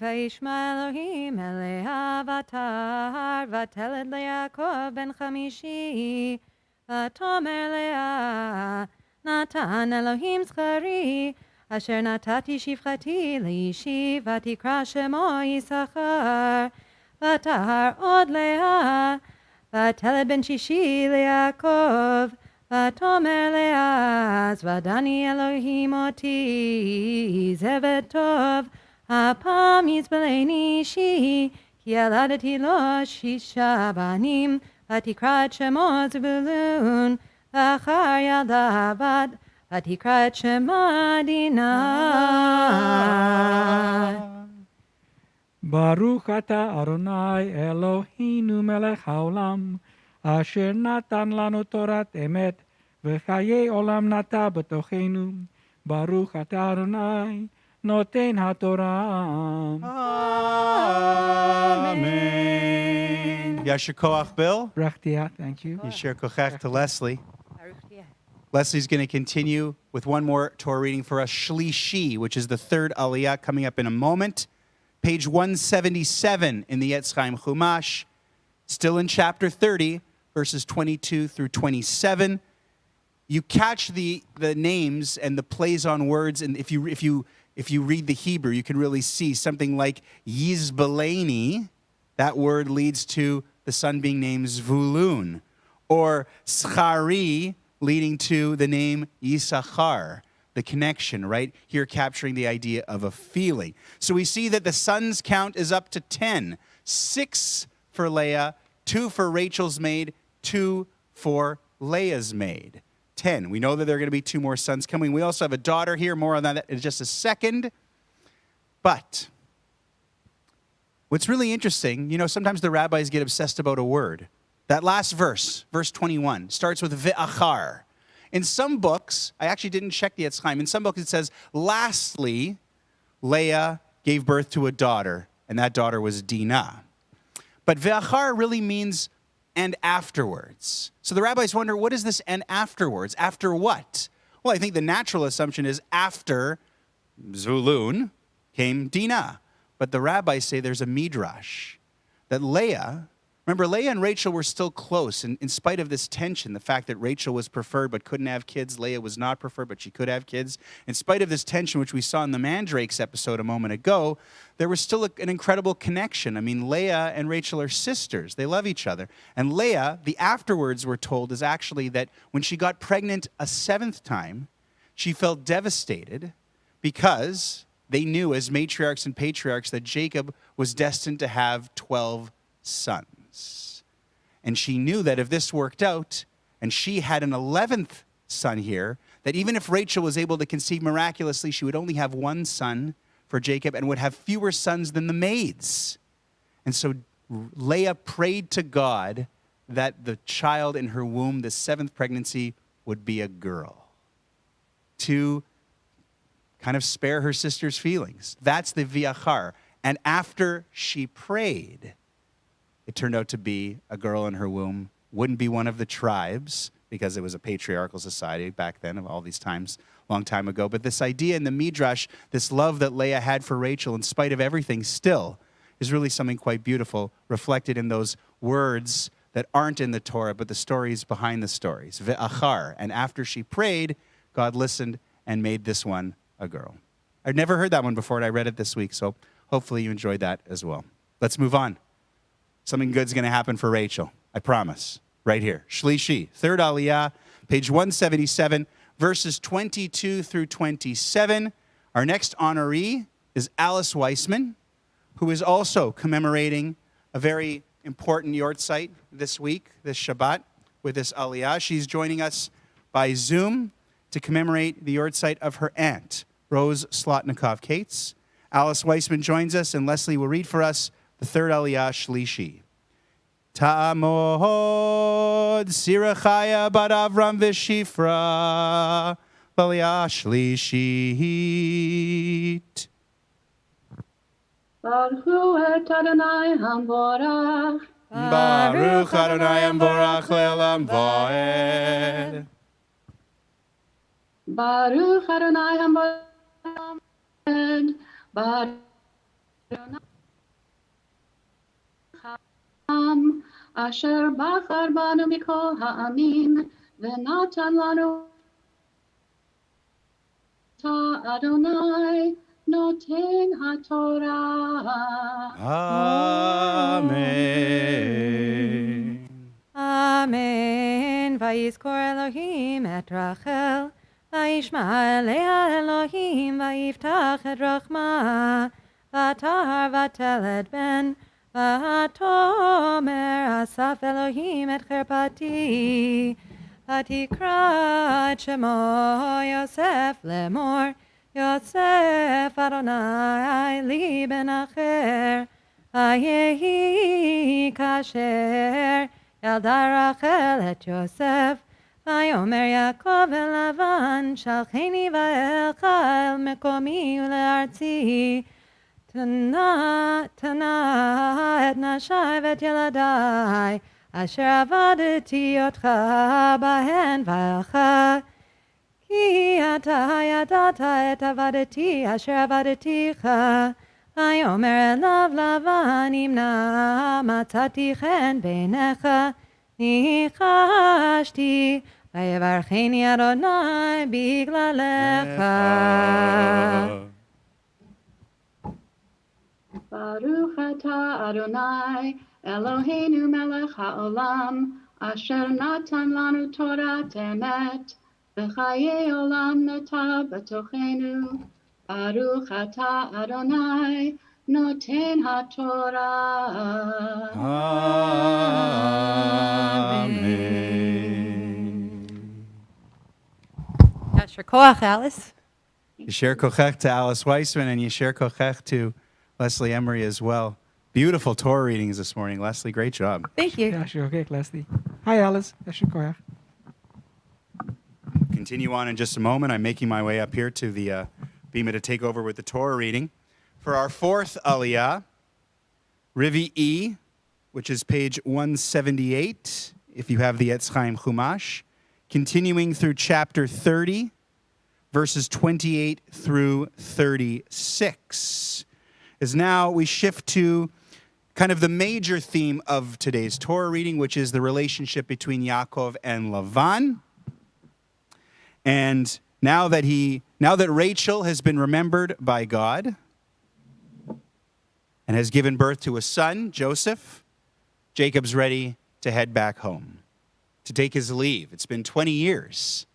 וישמע אלוהים אל לאה ותהר, ותלד ליעקב בן 5. ותאמר לאה, נתן אלוהים זכרי, אשר נתתי שפחתי לאישי, ותקרא שמו יששכר. ותהר עוד לאה, ותלד בן שישי ליעקב, ותאמר לאז, ודני אלוהים אותי, זבת טוב, הפעם יזבלני אישי, כי ילדתי לו 6 בנים, ותקרא את שמו זבולון, ואחר ילדה בת, ותקרא את שמה דינה. ברוך אתה אדוני אלוהינו מלך העולם, אשר נתן לנו תורת אמת, וחיי עולם נטע בתוכנו. ברוך אתה אדוני נותן התורה. Amen. Yasher Koach, Bill. Brachtia, thank you. Yasher Kochach to Leslie. Leslie's going to continue with one more Torah reading for us, Shlishi, which is the third Aliyah, coming up in a moment. Page 177 in the Yetz Chaim Chumash, still in chapter 30, verses 22 through 27. You catch the names and the plays on words, and if you read the Hebrew, you can really see something like Yizbaleni. That word leads to the son being named Zvulun, or Schari, leading to the name Yisachar, the connection, right? Here capturing the idea of a feeling. So we see that the sons count is up to 10. 6 for Leah, 2 for Rachel's maid, 2 for Leah's maid. 10. We know that there are going to be 2 more sons coming. We also have a daughter here. More on that in just a second. But what's really interesting, sometimes the rabbis get obsessed about a word. That last verse, verse 21, starts with ve'achar. In some books, I actually didn't check the Yetz Chaim. In some books it says, lastly, Leah gave birth to a daughter, and that daughter was Dinah. But ve'achar really means and afterwards. So the rabbis wonder, what is this and afterwards? After what? Well, I think the natural assumption is after Zulun came Dinah. But the rabbis say there's a midrash that Leah and Rachel were still close, and in spite of this tension, the fact that Rachel was preferred but couldn't have kids, Leah was not preferred but she could have kids. In spite of this tension, which we saw in the Mandrakes episode a moment ago, there was still an incredible connection. I mean, Leah and Rachel are sisters. They love each other. And Leah, the afterwards we're told, is actually that when she got pregnant a 7th time, she felt devastated because they knew as matriarchs and patriarchs that Jacob was destined to have 12 sons. And she knew that if this worked out, and she had an 11th son here, that even if Rachel was able to conceive miraculously, she would only have 1 son for Jacob and would have fewer sons than the maids. And so Leah prayed to God that the child in her womb, the 7th pregnancy, would be a girl, to kind of spare her sister's feelings. That's the viachar. And after she prayed, it turned out to be a girl in her womb. Wouldn't be one of the tribes, because it was a patriarchal society back then, of all these times, long time ago. But this idea in the Midrash, this love that Leah had for Rachel, in spite of everything, still is really something quite beautiful, reflected in those words that aren't in the Torah, but the stories behind the stories. Ve'achar. And after she prayed, God listened and made this one a girl. I'd never heard that one before, and I read it this week, so hopefully you enjoyed that as well. Let's move on. Something good's going to happen for Rachel, I promise. Right here. Shlishi, 3rd Aliyah, page 177, verses 22 through 27. Our next honoree is Alice Weissman, who is also commemorating a very important yortzeit this week, this Shabbat, with this Aliyah. She's joining us by Zoom to commemorate the yortzeit of her aunt, Rose Slotnikov-Cates. Alice Weissman joins us, and Leslie will read for us the 3rd Aliyah, Shlishi. Ta'amod Sirachaya Bat Avram V'Shifra Aliyah Shlishit. Baruch et Adonai Hamborach. Baruch Adonai Hamborach Le'olam Va'ed. Baruch Adonai Hamborach. Baruch Adonai Asher Bachar Banu Mikol Ha'amim V'natan Lanu Ta Adonai Noten HaTorah. Amen. ויזכור אלוהים את רחל, וישמע אליה אלוהים, ויפתח את רחמה, ותהר ותלד בן, ותאמר אסף אלוהים את חרפתי, ותקרא את שמו יוסף לאמור, יוסף אדוני לי בן אחר, ויהי כאשר ילדה רחל את יוסף, ויאמר יעקב אל לבן, שלחני ואלך אל מקומי ולארצי, תנה את נשי ואת ילדי, אשר עבדתי אותך בהן ואלך, כי אתה ידעת את עבדתי אשר עבדתיך. ויאמר אליו לבן, אם נא מצאתי חן בעיניך, ניחשתי, ויברכני אדוני בגללך. ברוך אתה אדוני אלוהינו מלך העולם, אשר נתן לנו תורת אמת, וחיי עולם נטע בתוכנו. ברוך אתה אדוני נותן התורה. Amen. Yasher koach, Alice. Yasher kochech to Alice Weissman, and Yasher kochech to Leslie Emery as well. Beautiful Torah readings this morning. Leslie, great job. Thank you. Yasher okay, Leslie. Hi, Alice. Yasher koach. Continue on in just a moment. I'm making my way up here to the Bima to take over with the Torah reading. For our fourth Aliyah, Rivi E, which is page 178, if you have the Etz Chaim Chumash, continuing through chapter 30, verses 28 through 36. As now we shift to kind of the major theme of today's Torah reading, which is the relationship between Yaakov and Lavan. And now that Rachel has been remembered by God and has given birth to a son, Joseph, Jacob's ready to head back home, to take his leave. It's been 20 years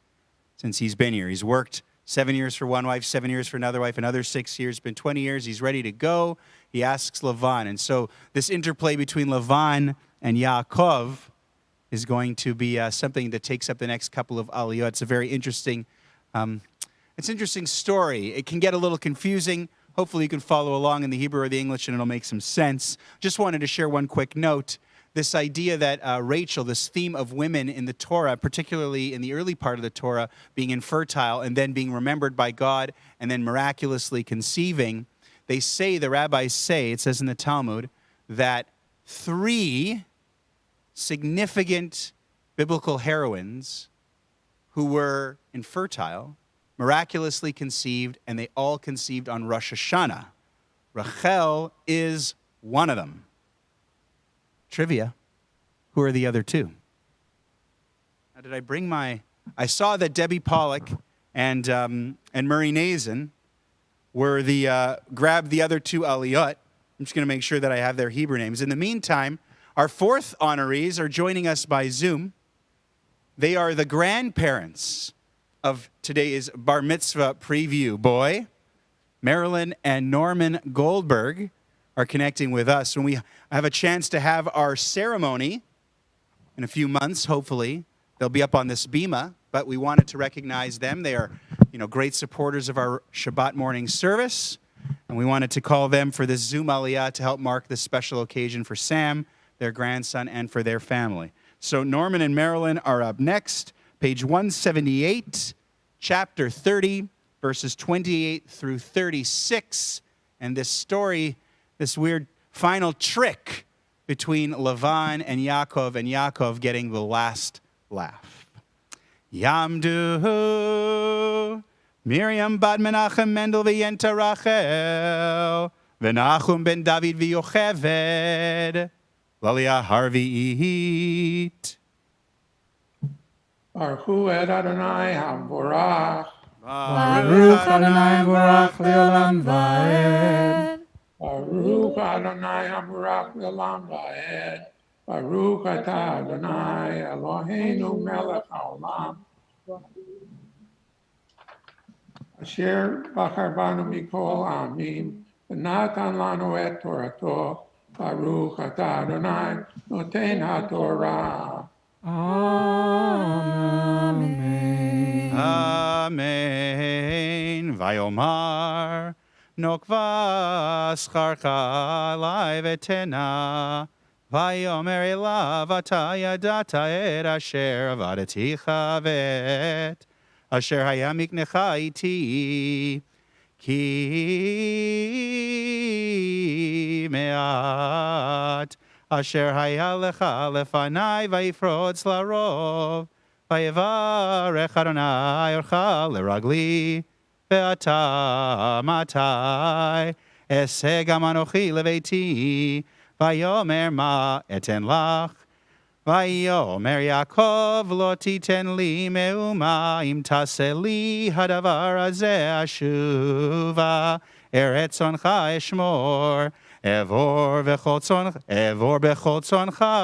since he's been here. He's worked 7 years for one wife, 7 years for another wife, another 6 years. It's been 20 years. He's ready to go. He asks Lavan. And so this interplay between Lavan and Yaakov is going to be something that takes up the next couple of aliyot. It's a very interesting, interesting story. It can get a little confusing. Hopefully you can follow along in the Hebrew or the English and it'll make some sense. Just wanted to share one quick note. This idea that Rachel, this theme of women in the Torah, particularly in the early part of the Torah, being infertile and then being remembered by God and then miraculously conceiving, the rabbis say, it says in the Talmud, that 3 significant biblical heroines who were infertile, miraculously conceived, and they all conceived on Rosh Hashanah. Rachel is one of them. Trivia. Who are the other 2? Now, did I bring I saw that Debbie Pollock and Murray Nazen were grabbed the other 2 aliyot. I'm just going to make sure that I have their Hebrew names. In the meantime, our 4th honorees are joining us by Zoom. They are the grandparents of today's bar mitzvah preview boy. Marilyn and Norman Goldberg are connecting with us. When we have a chance to have our ceremony in a few months, hopefully, they'll be up on this bima, but we wanted to recognize them. They are, great supporters of our Shabbat morning service, and we wanted to call them for this Zoom aliyah to help mark this special occasion for Sam, their grandson, and for their family. So Norman and Marilyn are up next, page 178, chapter 30, verses 28 through 36, and this story, this weird final trick between Lavan and Yaakov getting the last laugh. Yamdu Miriam bat Menachem Mendel v'yenta Rachel v'Nachum ben David v'Yocheved Lalia harvi'it. Baruch et Adonai HaMvorach. Baruch Adonai Borach Leolam Vaed. Baruch Adonai HaMvorach Le'olam Va'ed. Baruch atah Adonai Eloheinu melech haolam. Asher bachar banu mikol ha'amim, v'natan lanu et Torato. Baruch atah Adonai noten haTorah. Amen. Amen. Vayomar nokva scharcha alai v'tena. Vayomer elav ata yadata et asher avadaticha vet. Asher haya miknecha iti. Ki me'at. Asher haya lecha lefanai vayifrotz larov. Vayevarech Adonai orcha leragli. Ve'ata matai. Eseh gam anochi leveiti. Vayomer ma eten lach. Vayomer Yaakov lo titen li meuma im taseh li hadavar hazeh ashuva eretz tzoncha eshmor evor bechol tzoncha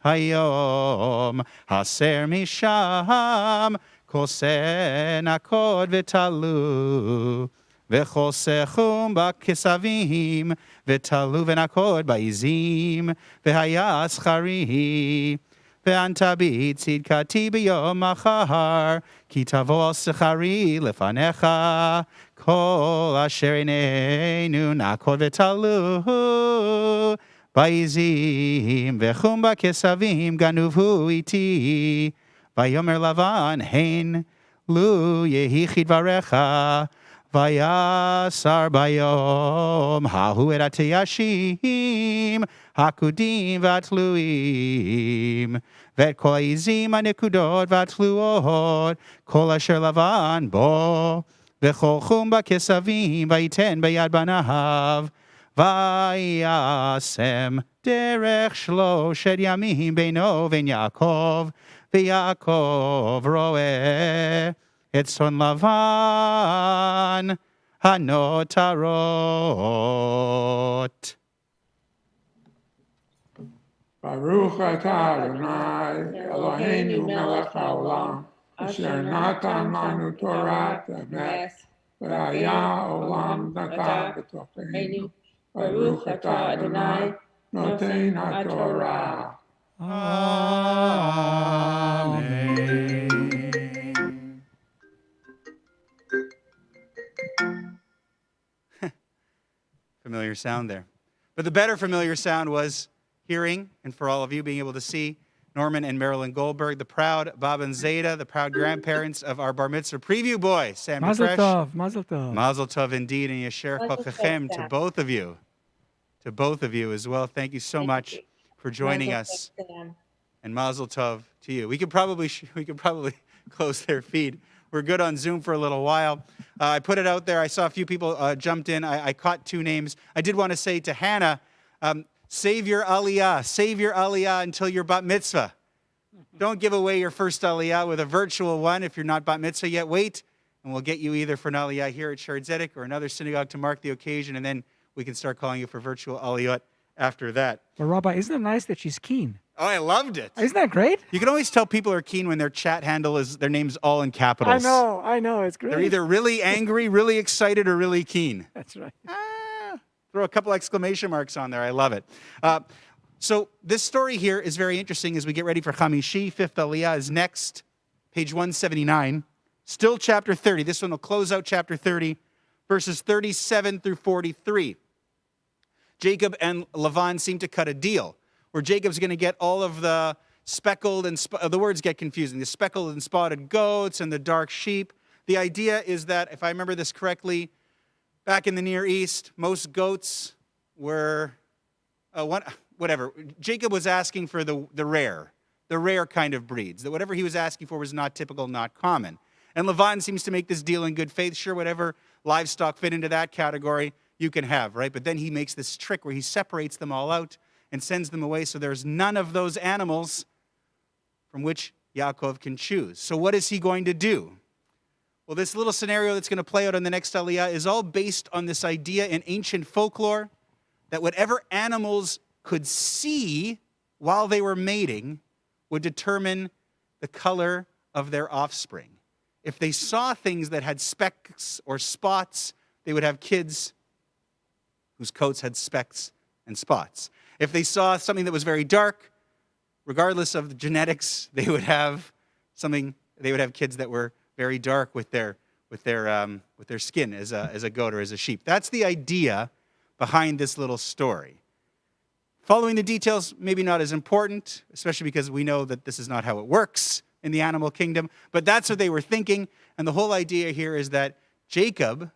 hayom haser misham kol senakod v'talu v'chol sechum b'kesavim v'talu v'nakod ba'izim v'haya schari v'anta b'tzidkati b'yom machar ki tavo al sechari lefanecha kol asher ineinu nakod v'talu ba'izim v'chum b'kesavim ganuvhu iti vayomer Lavan hein lu yehi chidvarecha Vayasar bayom hahu et atiyashim hakudim vatluim vet kol izim anekudot vatluot kol asher lavan bo v'chol chum b'kesavim vayiten b'yad banav vayasem derech shloshet yamim beino v'en Yaakov v'Yaakov roeh et son Lavan hanotarot. Baruch atah Adonai Eloheinu melech haolam, asher natan lanu Torah emet, v'haya olam natan b'tocheinu. Baruch atah Adonai noten haTorah. Amen. Familiar sound there. But the better familiar sound was hearing, and for all of you being able to see, Norman and Marilyn Goldberg, the proud Bob and Zeta, the proud grandparents of our bar mitzvah preview boy, Sam Mazel Fresh. tov, mazel tov. Mazel tov indeed, and Yasher Chachachem to both of you. To both of you as well. Thank you so much for joining us. And Mazel tov to you. We could probably close their feed. We're good on Zoom for a little while. I put it out there. I saw a few people jumped in. I caught two names. I did want to say to Hannah, save your aliyah until your bat mitzvah. Don't give away your first aliyah with a virtual one if you're not bat mitzvah yet. Wait, and we'll get you either for an aliyah here at Shared Zedek or another synagogue to mark the occasion, and then we can start calling you for virtual aliyot after that. But Rabbi, isn't it nice that she's keen? Oh, I loved it. Isn't that great? You can always tell people are keen when their chat handle is, their name's all in capitals. I know, it's great. They're either really angry, really excited, or really keen. That's right. Throw a couple exclamation marks on there. I love it. So this story here is very interesting as we get ready for Chamishi. Fifth Aliyah is next, page 179. Still chapter 30. This one will close out chapter 30, verses 37 through 43. Jacob and Lavan seem to cut a deal where Jacob's going to get all of the speckled and the words get confusing. The speckled and spotted goats and the dark sheep. The idea is that, if I remember this correctly, back in the Near East, most goats were whatever. Jacob was asking for the rare kind of breeds. That whatever he was asking for was not typical, not common. And Lavan seems to make this deal in good faith. Sure, whatever livestock fit into that category, you can have, right? But then he makes this trick where he separates them all out and sends them away, so there's none of those animals from which Yaakov can choose. So what is he going to do? Well, this little scenario that's going to play out on the next Aliyah is all based on this idea in ancient folklore that whatever animals could see while they were mating would determine the color of their offspring. If they saw things that had specks or spots, they would have kids whose coats had specks and spots. If they saw something that was very dark, regardless of the genetics, they would have kids that were very dark with their skin as a goat or as a sheep. That's the idea behind this little story. Following the details, maybe not as important, especially because we know that this is not how it works in the animal kingdom, but that's what they were thinking. And the whole idea here is that Jacob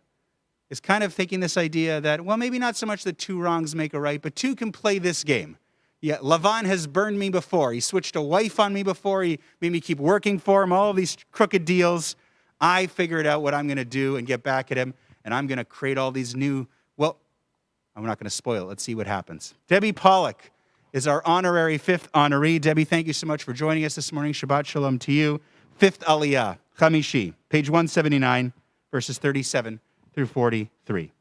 is kind of thinking this idea that, well, maybe not so much that two wrongs make a right, but two can play this game. Yeah, Lavan has burned me before. He switched a wife on me before. He made me keep working for him, all of these crooked deals. I figured out what I'm going to do and get back at him, and I'm going to create all these new, well, I'm not going to spoil it. Let's see what happens. Debbie Pollock is our honorary fifth honoree. Debbie, thank you so much for joining us this morning. Shabbat shalom to you. Fifth aliyah, Chamishi, page 179, verses 37 through 43.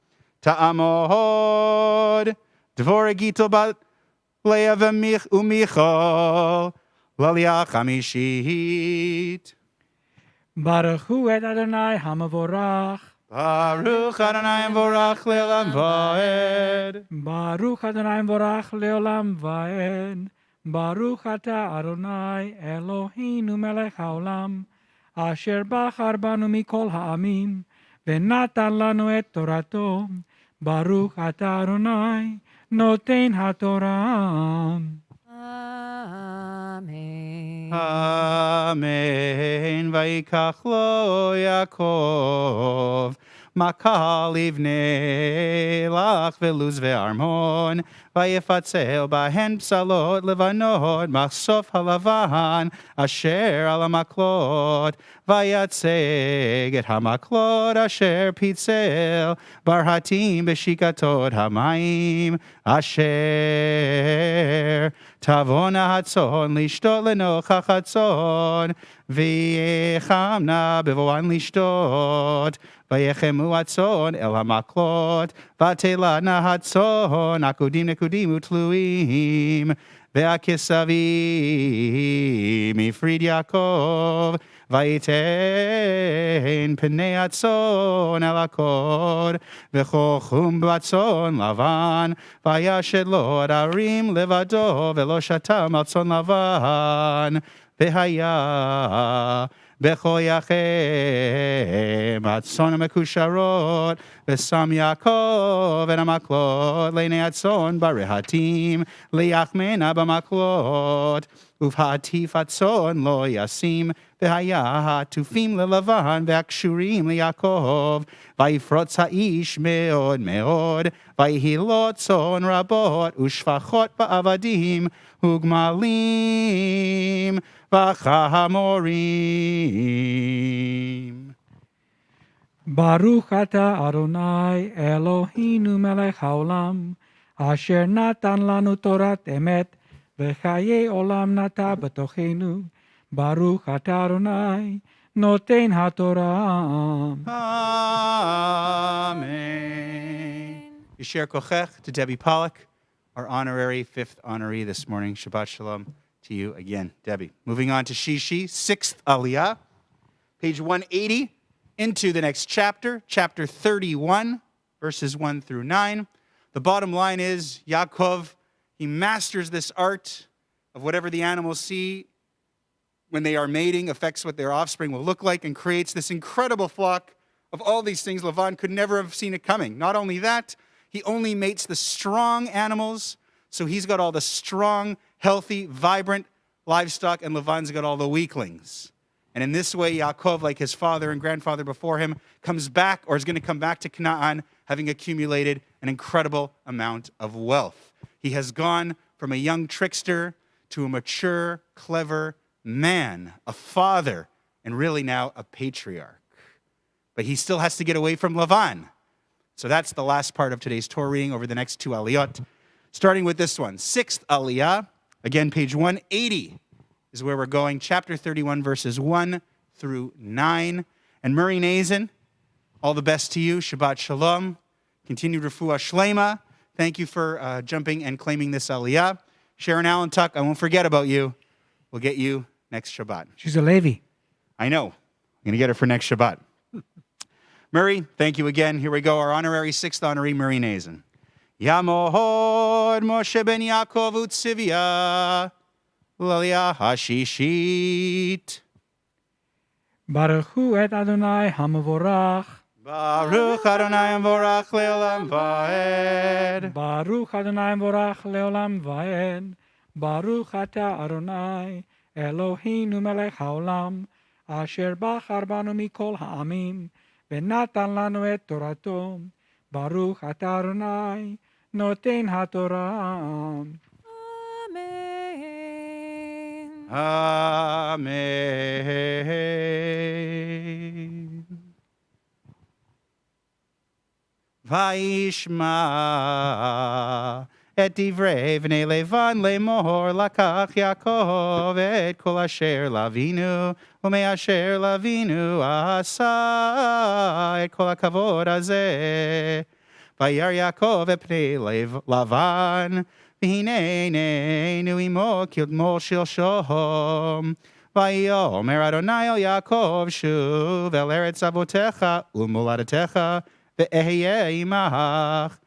Ta'amod, dvore gitol bat Leah umichol, laliyah chamishit. Baruch hu et Adonai hamavorach. Baruch Adonai Vorach Le'olam Va'ed. Baruch Adonai Vorach Le'olam Va'ed. Baruch Ata Adonai Eloheinu melech haolam, asher bachar banu mikol ha'amim, v'natan lanu et torato. Baruch Ata Adonai noten haTorah. Amen. Amen. Vayikach lo Yaakov makal ivnei lach veluz ve'armon vayefatzel bahen psalot levanot machsof halavan asher al hamaklot vayatzeg et hamaklot asher pitzel barhatim beshikatot hamayim asher tavona hatzon lishtot lenochach hatzon v'yechamna bevoan lishtot Vayechemu hatzon el hamaklot, vatelana hatzon, akudim nekudim utluim, ve'akisavim ifrid Yaakov, vayitein penei hatzon el akod, vechochum batzon lavan, vayashed lo arim levado, velo shatam hatzon lavan, vehaya Bechoyachem, Atzon Mekusharot, Vesam Yaakov, and Amaklot, Lene Atzon, Barehatim, Leachmena Bamaklot, Uvhatif Atzon, Lo Yasim, Vehaya, Tufim Lelavan, Veakshurim Leakov, Vaifrotz Haish Meod Meod, Vaihilot Tzon Rabot, Ushfachot Ba'avadim, Ugmalim, Vachamorim. Baruch Ata Adonai Eloheinu melech haolam, asher natan lanu torat emet, v'chaye olam nata b'tochenu. Baruch Ata Adonai noten haTorah. Amen. Yisher kochech to Debbie Pollock, our honorary fifth honoree this morning. Shabbat shalom to you again, Debbie. Moving on to Shishi, sixth aliyah, page 180, into the next chapter, chapter 31, verses 1 through 9. The bottom line is Yaakov, he masters this art of whatever the animals see when they are mating affects what their offspring will look like and creates this incredible flock of all these things. Lavan could never have seen it coming. Not only that, he only mates the strong animals, so he's got all the strong, healthy, vibrant livestock, and Lavan's got all the weaklings. And in this way, Yaakov, like his father and grandfather before him, comes back, or is going to come back to Canaan, having accumulated an incredible amount of wealth. He has gone from a young trickster to a mature, clever man, a father, and really now a patriarch. But he still has to get away from Lavan. So that's the last part of today's Torah reading over the next two aliyot. Starting with this one, sixth aliyah, again, page 180 is where we're going, chapter 31, verses 1 through 9. And Murray Nazin, all the best to you, Shabbat Shalom, continued refuah shlema thank you for jumping and claiming this Aliyah. Sharon Allen Tuck, I won't forget about you. We'll get you next Shabbat. She's a Levi. I know. I'm going to get her for next Shabbat. Murray, thank you again. Here we go. Our honorary sixth honoree, Murray Nazen. Yamod Moshe ben Yaakov Utzivia L'Aliyah Hashishit. Baruch hu et Adonai hamavorach. Baruch Adonai Amvorach Leolam Vaed. Baruch Adonai hamavorach leolam vaed. Baruch ata Adonai Eloheinu melech haolam. Asher bachar banu mikol ha'amim. Venatan lanu et torato. Baruch ata Adonai noten haTorah. Amen. Amen. Vayishma et divrei v'nei Levan lemor lakach Yaakov et kol asher lavinu u'me'asher lavinu asa et kol hakavod hazeh. Vayar Yaakov et pnei Lavan v'hineinenu imo kilmo shilshom. Vayomer Adonai el Yaakov shuv el eretz avotecha u'moladetecha ve'ehyeh imach.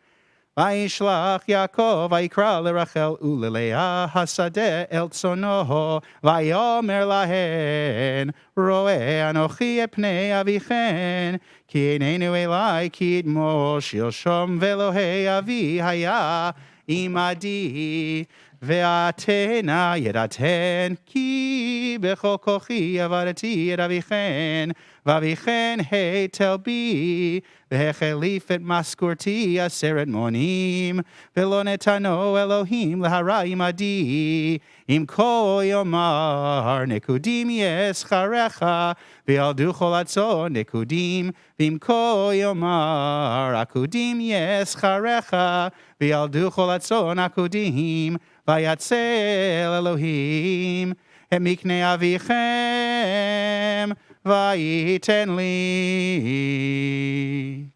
Vayishlach Yaakov vayikra lerachel u'leleah hasadeh el tzono. Vayomer lahen roeh anochi et pnei avichen ki einenu elai ki idmo shilshom ve'lohei avi haya imadi. Ve'atena yedaten ki bechol kochi avadati et avichen vavichen heitel bi vehechelif et maskurti aseret monim velo netano Elohim lahara imadi im ko yomar nekudim yescharecha ve'aldu chol atzon nekudim v'im ko yomar akudim yescharecha ve'aldu chol atzon akudim Vayetze Elohim et miknei avichem vayiten li.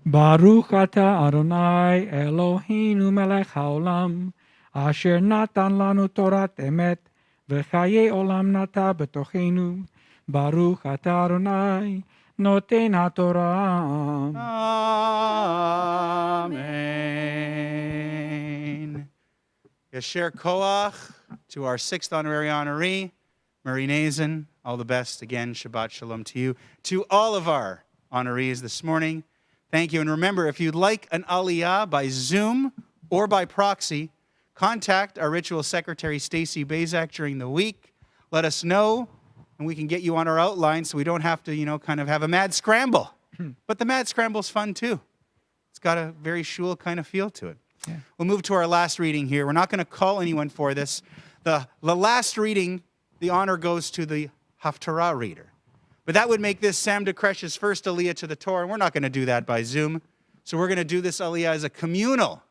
Baruch ata Adonai Eloheinu melech haolam, asher natan lanu torat emet, v'chaye olam nata betochenu. Baruch ata Adonai noten haTorah. Amen. Yasher Koach to our sixth honorary honoree, Murray Nazen. All the best again. Shabbat Shalom to you. To all of our honorees this morning, thank you. And remember, if you'd like an Aliyah by Zoom or by proxy, contact our ritual secretary, Stacy Bazak, during the week. Let us know, and we can get you on our outline so we don't have to, kind of have a mad scramble. But the mad scramble's fun, too. It's got a very shul kind of feel to it. Yeah. We'll move to our last reading here. We're not going to call anyone for this. The last reading, the honor goes to the Haftarah reader. But that would make this Sam DeKresh's first Aliyah to the Torah, and we're not going to do that by Zoom. So we're going to do this Aliyah as a communal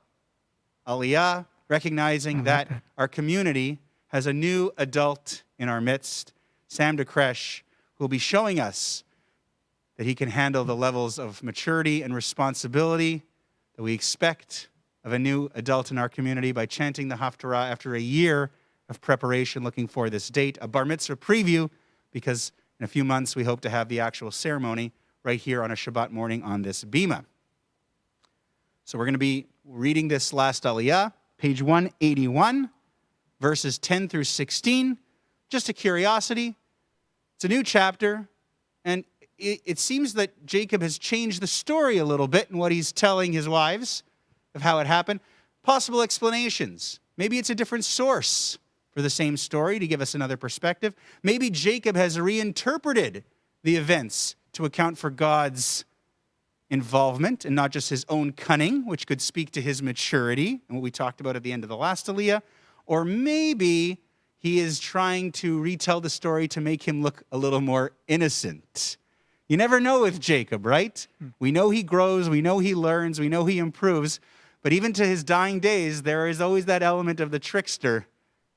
Aliyah, recognizing that our community has a new adult in our midst, Sam DeKresh, who will be showing us that he can handle the levels of maturity and responsibility that we expect of a new adult in our community by chanting the Haftarah after a year of preparation, looking for this date, a bar mitzvah preview, because in a few months we hope to have the actual ceremony right here on a Shabbat morning on this bima. So we're going to be reading this last Aliyah, page 181, verses 10 through 16. Just a curiosity. It's a new chapter, and it seems that Jacob has changed the story a little bit in what he's telling his wives of how it happened. Possible explanations. Maybe it's a different source for the same story to give us another perspective. Maybe Jacob has reinterpreted the events to account for God's involvement and not just his own cunning, which could speak to his maturity and what we talked about at the end of the last Aliyah. Or maybe he is trying to retell the story to make him look a little more innocent. You never know with Jacob, right? We know he grows, we know he learns, we know he improves, but even to his dying days, there is always that element of the trickster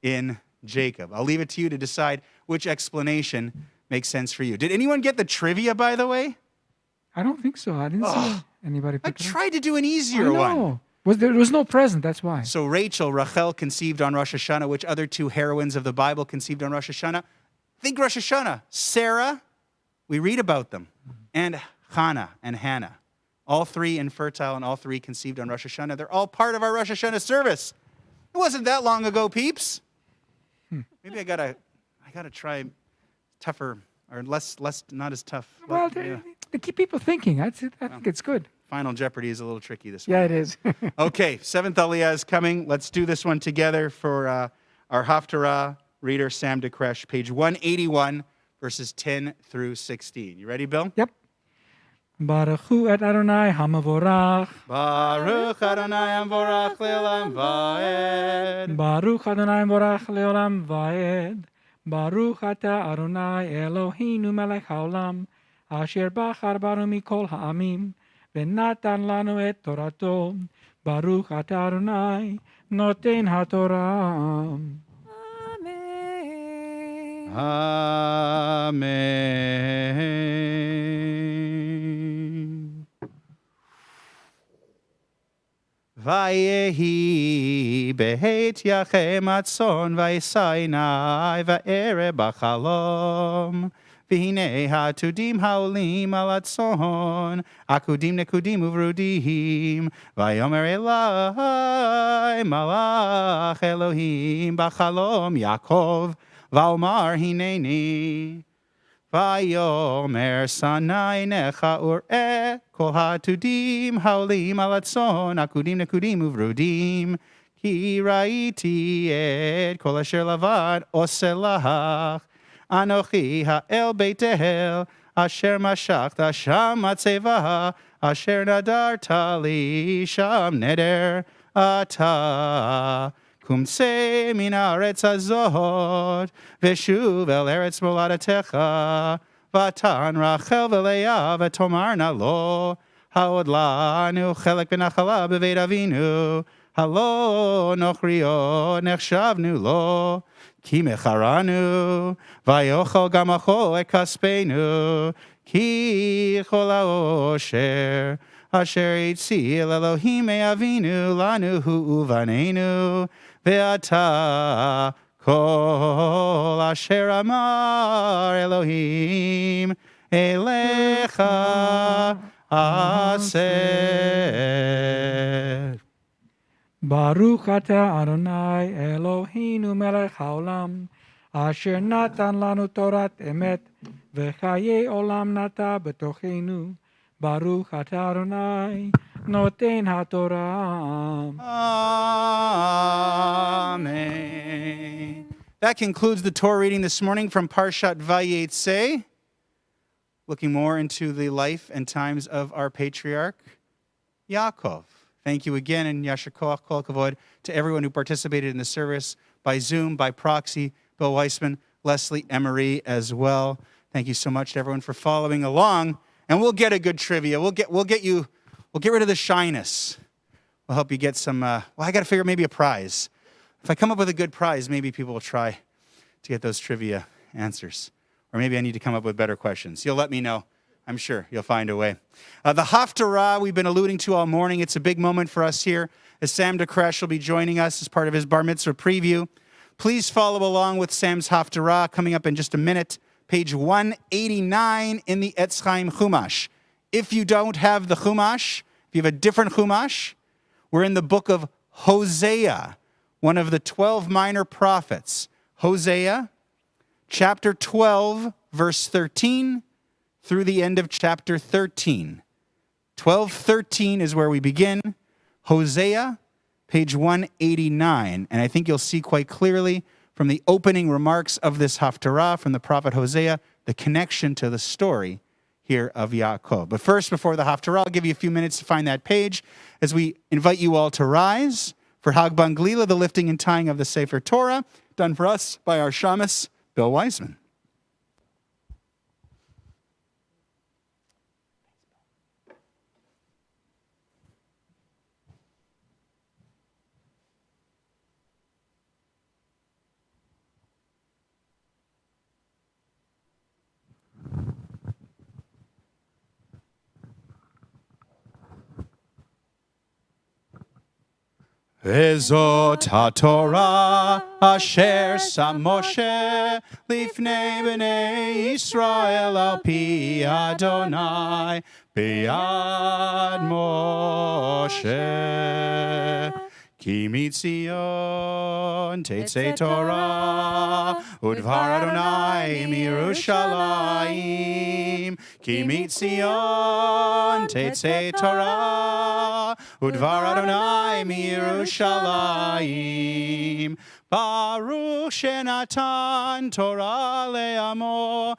in Jacob. I'll leave it to you to decide which explanation makes sense for you. Did anyone get the trivia, by the way? I don't think so. I didn't see anybody I pick it up. tried to do an easier one. There was no present, that's why. So Rachel conceived on Rosh Hashanah. Which other two heroines of the Bible conceived on Rosh Hashanah? Think Rosh Hashanah. Sarah, we read about them. And Hannah and Hannah. All three infertile and all three conceived on Rosh Hashanah. They're all part of our Rosh Hashanah service. It wasn't that long ago, peeps. Maybe I gotta try tougher or less not as tough. Well, Yeah. they keep people thinking. I think it's good. Final Jeopardy is a little tricky this Yeah, one. it is. Okay, seventh Aliyah is coming. Let's do this one together for our Haftarah reader, Sam DeKresh, page 181, verses 10 through 16. You ready, Bill? Yep. Baruch hu et Adonai hamavorach. Baruch Adonai Amvorach Le'olam Va'ed. Baruch Adonai Borach Leolam Vaed. Baruch Ata Adonai Eloheinu Melech Haolam. Asher Bachar Banu Mikol Ha'amim. Venatan Lanu et Torato. Baruch Ata Adonai Noten HaTorah. Amen. Amen. Vayehi behet yachem atzon vaysainai va'ere b'chalom. V'hinei ha'tudim ha'olim al atzon, akudim nekudim uvrudim. Vayomer elai malach Elohim b'chalom Yaakov, va'omar hineni. Vayomer sanai necha ur'eh kol ha'tudim ha'olim al atzon, akudim nekudim uvrudim. Ki raiti et kol asher lavad oseh lach. Anochi ha'el beitehel, asher mashachta sham matzeva, asher nadarta li sham neder ata. Kumse min haaretz hazot, veshuv el eretz moladatecha, vatan Rachel v'Leah v'tomarna lo, ha'od lanu chelek v'nachala b'veit avinu, halo nochriot nechshavnu lo. Ki mecharanu, vayochal gamacho et kaspenu, ki chol ha'osher, asher yitzil Elohim me'avinu lanu hu uvanenu, ve'ata kol asher amar Elohim elecha aser. Baruch Ata Adonai Eloheinu Melech Haolam, Asher Natan Lanu Torat Emet, V'chaye Olam Nata B'tochenu. Baruch Ata Adonai Noten HaTorah. Amen. That concludes the Torah reading this morning from Parshat Vayetze, looking more into the life and times of our patriarch, Yaakov. Thank you again, and Yasher Koach Kol Kavod to everyone who participated in the service by Zoom, by proxy, Bill Weissman, Leslie Emery as well. Thank you so much to everyone for following along, and we'll get a good trivia. We'll get rid of the shyness. We'll help you get some. I got to figure maybe a prize. If I come up with a good prize, maybe people will try to get those trivia answers, or maybe I need to come up with better questions. You'll let me know. I'm sure you'll find a way. The Haftarah we've been alluding to all morning. It's a big moment for us here as Sam DeKresh will be joining us as part of his Bar Mitzvah preview. Please follow along with Sam's Haftarah coming up in just a minute. Page 189 in the Etz Chaim Chumash. If you don't have the Chumash, if you have a different Chumash, we're in the book of Hosea, one of the 12 minor prophets. Hosea, chapter 12, verse 13, through the end of chapter 13. 12:13 is where we begin. Hosea, page 189. And I think you'll see quite clearly from the opening remarks of this Haftarah from the prophet Hosea, the connection to the story here of Yaakov. But first, before the Haftarah, I'll give you a few minutes to find that page as we invite you all to rise for Hag Banglila, the lifting and tying of the Sefer Torah, done for us by our Shamus, Bill Weissman. Vezot HaTorah asher sam Moshe lifnei b'nei Yisrael al pi Adonai b'yad Moshe. Ki mitzion tetzei Torah udvar Adonai mirushalayim. Ki mitzion tetzei Torah udvar Adonai mirushalayim. Baruch shenatan Torah le'amo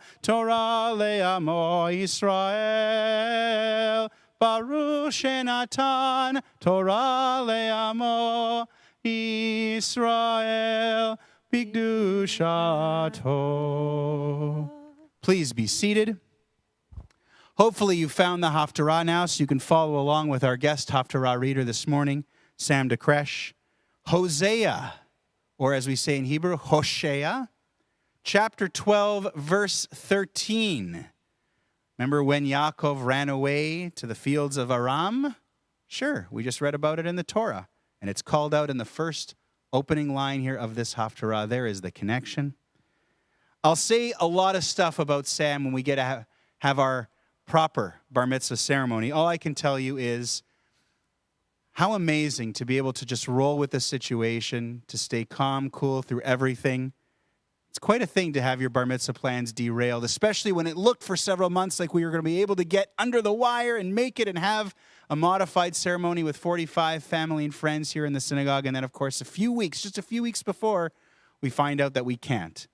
Yisrael. Baruch shenatan Torah le'amo Yisrael b'kedushato. Please be seated. Hopefully you found the Haftarah now so you can follow along with our guest Haftarah reader this morning, Sam DeKresh. Hosea, or as we say in Hebrew, Hosea, chapter 12, verse 13. Remember when Yaakov ran away to the fields of Aram? Sure, we just read about it in the Torah. And it's called out in the first opening line here of this Haftarah. There is the connection. I'll say a lot of stuff about Sam when we get to have our proper bar mitzvah ceremony. All I can tell you is how amazing to be able to just roll with the situation, to stay calm, cool through everything. It's quite a thing to have your bar mitzvah plans derailed, especially when it looked for several months like we were going to be able to get under the wire and make it and have a modified ceremony with 45 family and friends here in the synagogue. And then, of course, just a few weeks before, we find out that we can't.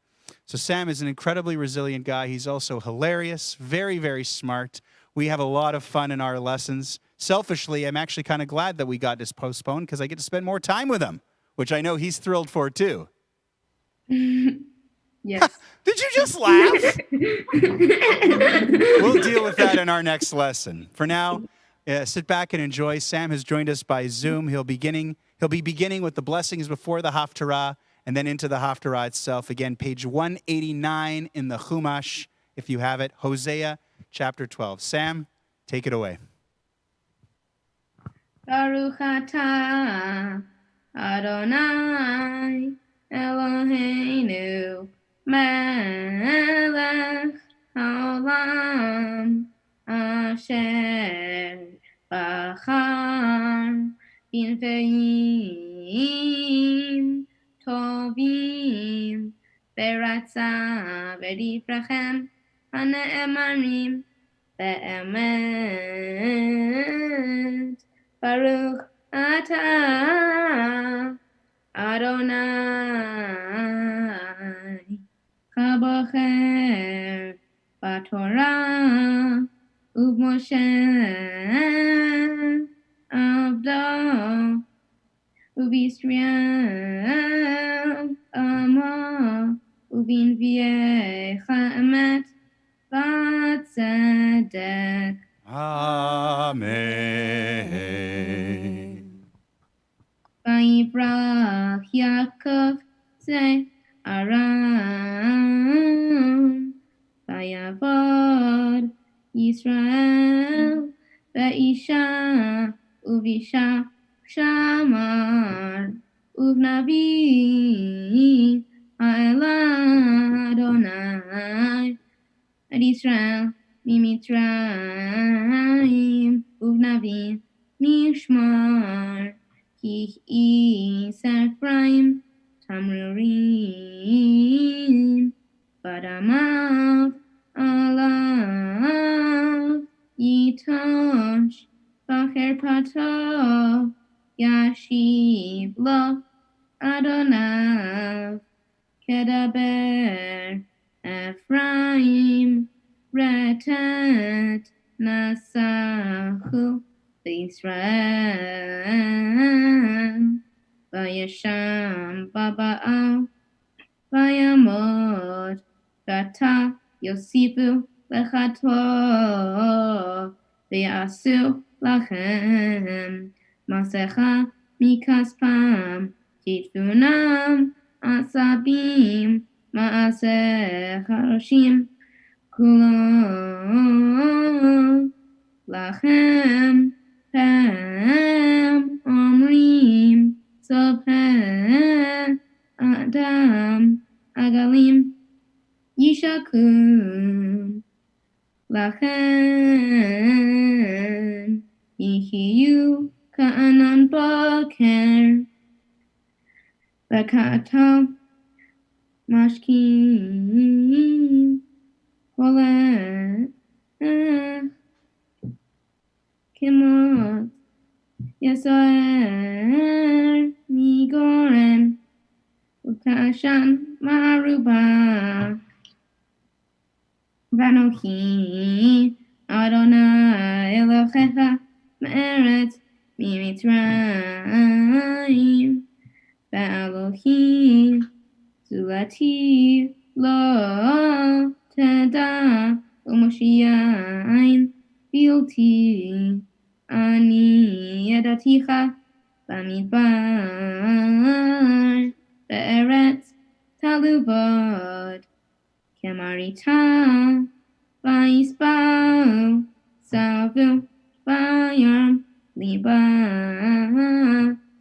So Sam is an incredibly resilient guy. He's also hilarious, very, very smart. We have a lot of fun in our lessons. Selfishly, I'm actually kind of glad that we got this postponed because I get to spend more time with him, which I know he's thrilled for too. Yes. Did you just laugh? We'll deal with that in our next lesson. For now, sit back and enjoy. Sam has joined us by Zoom. He'll be beginning with the blessings before the Haftarah and then into the Haftarah itself. Again, page 189 in the Chumash, if you have it. Hosea chapter 12. Sam, take it away. Baruch atah Adonai Eloheinu melech haolam asher bachar b'nfeim tovim beratza v'divrachem hane'emarim be'emet. Baruch atah Adonai Chabocher b'Torah u'Moshe Avdo u'B'Yisrael Amo u'B'Nvi'echa emet v'tzedek. Amen. Vayivrach Yaakov ze Aram Vayavod Yisrael Ve'isha Uvisha Shamar Uvnavi Ha'ela Adonai Ad Yisrael Mimitzrayim Uvnavi Mishmar Ki Ephraim Tamrurim Badamav Alav Yitosh Bacher Patov Yashiv Lo Adonav Kedaber Ephraim Retet Nasachu Israel Vayasham Baba'al Vayamot Gata Yosifu Lechato V'yasu Lachem Masecha Mikaspam Kitfunam Asabim Maaseh Haroshim Kulon Lachem Pem Omrim יקום. לכן יהיו כענן בוקר, וכעתה משקים הולך כמות יסוער מגורן, וכעשן מרובה. ואנוכי אדוני אלוהיך מארץ ממצרים, ואלוהים זולתי לא תדע, ומושיעין בלתי אני ידעתיך במדבר, בארץ תלוות כמריתה, ויסבו סבו בים ליבה,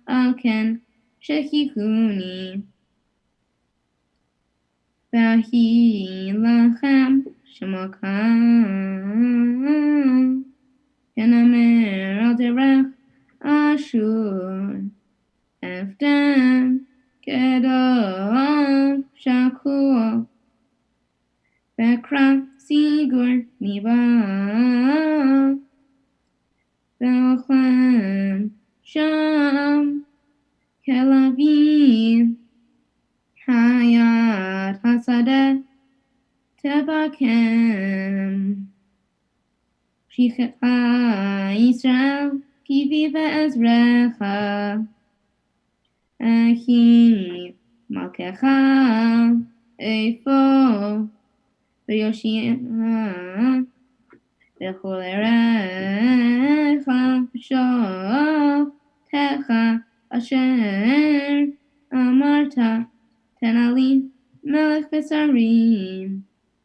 על כן שכיחוני. ויהי לכם שמקם, כנמר על דרך אשור, עבדם כדוב שקוע, בקרב סיגור ניבא, ואוכלם שם כלבים, חיית השדה תבקם. שכחה ישראל פיבי ועזרך, אחי מלכך איפה, ויושיע בכל עריך ושופטיך אשר אמרת, תן לי מלך ושרים,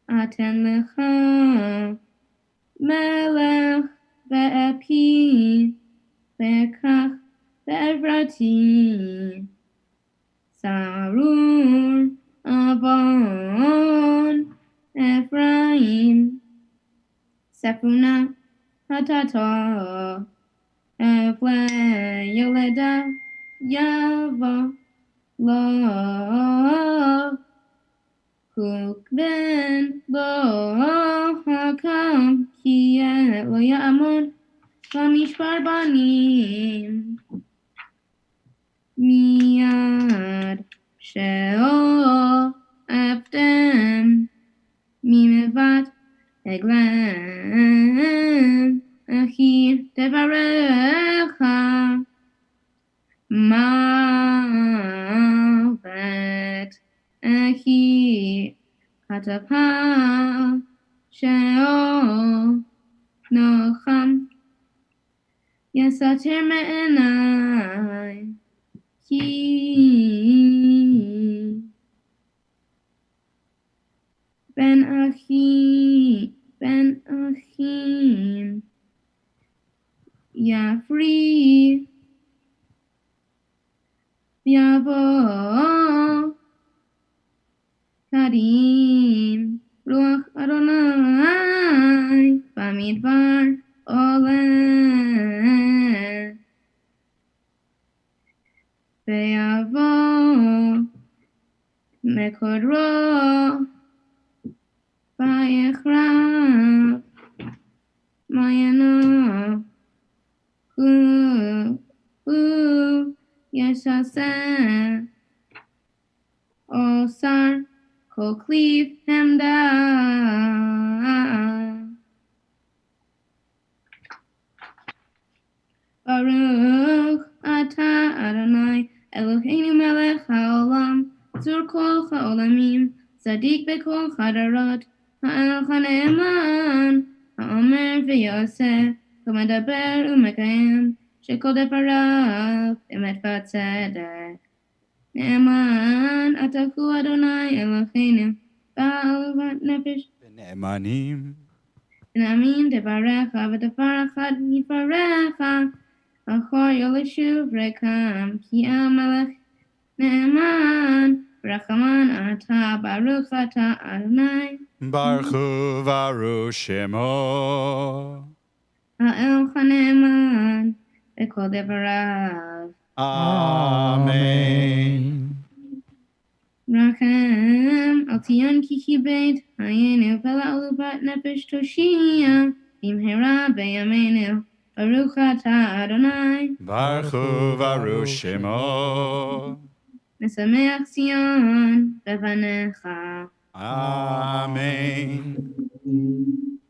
אתן לך מלך באפי, וכך בעברתי, סרור עוון אפרים, ספונה חטאתו, אבלי יולדה יבוא לו, חוק בן לא הקם, כי לא יעמוד במשפר בנים. מיד שאהבתם ממבט עגלם, אחי תברך מוות, אחי כתבה שאור נוחם, יסתר מעיניי, כי בן אחים יפריע ויבוא קדים, רוח אדוני במדבר עולה, ויבוא מקורו ויחרב מעיינו, הוא ישסה אוסר כל כליב חמדה. ברוך אתה אדוני אלוהינו מלך העולם, צור כל העולמים, צדיק בכל הדורות, האלוה הנאמן, האומר ויעשה, כמדבר ומקיים, שכל דבריו אמת וצדק. נאמן אתה הוא אדוני אלוהינו, בעל אהבת נפש ונאמנים. ונאמין דבריך, ודבר אחד מדבריך, אחור יולשוב רקם, כי המלך נאמן, Rachaman ata Baruch ata Adonai. Baruch Hu Baruch Shemo. Ha'el Chaneman V'kol Devarav. Amen. Rachem al Tion ki kibed Hayenu Pela Ulubat Nefesh Toshia Imhera Beyamenu Baruch ata Adonai. Baruch Hu Baruch Shemo. Mesameach Zion Bevanecha. Amen.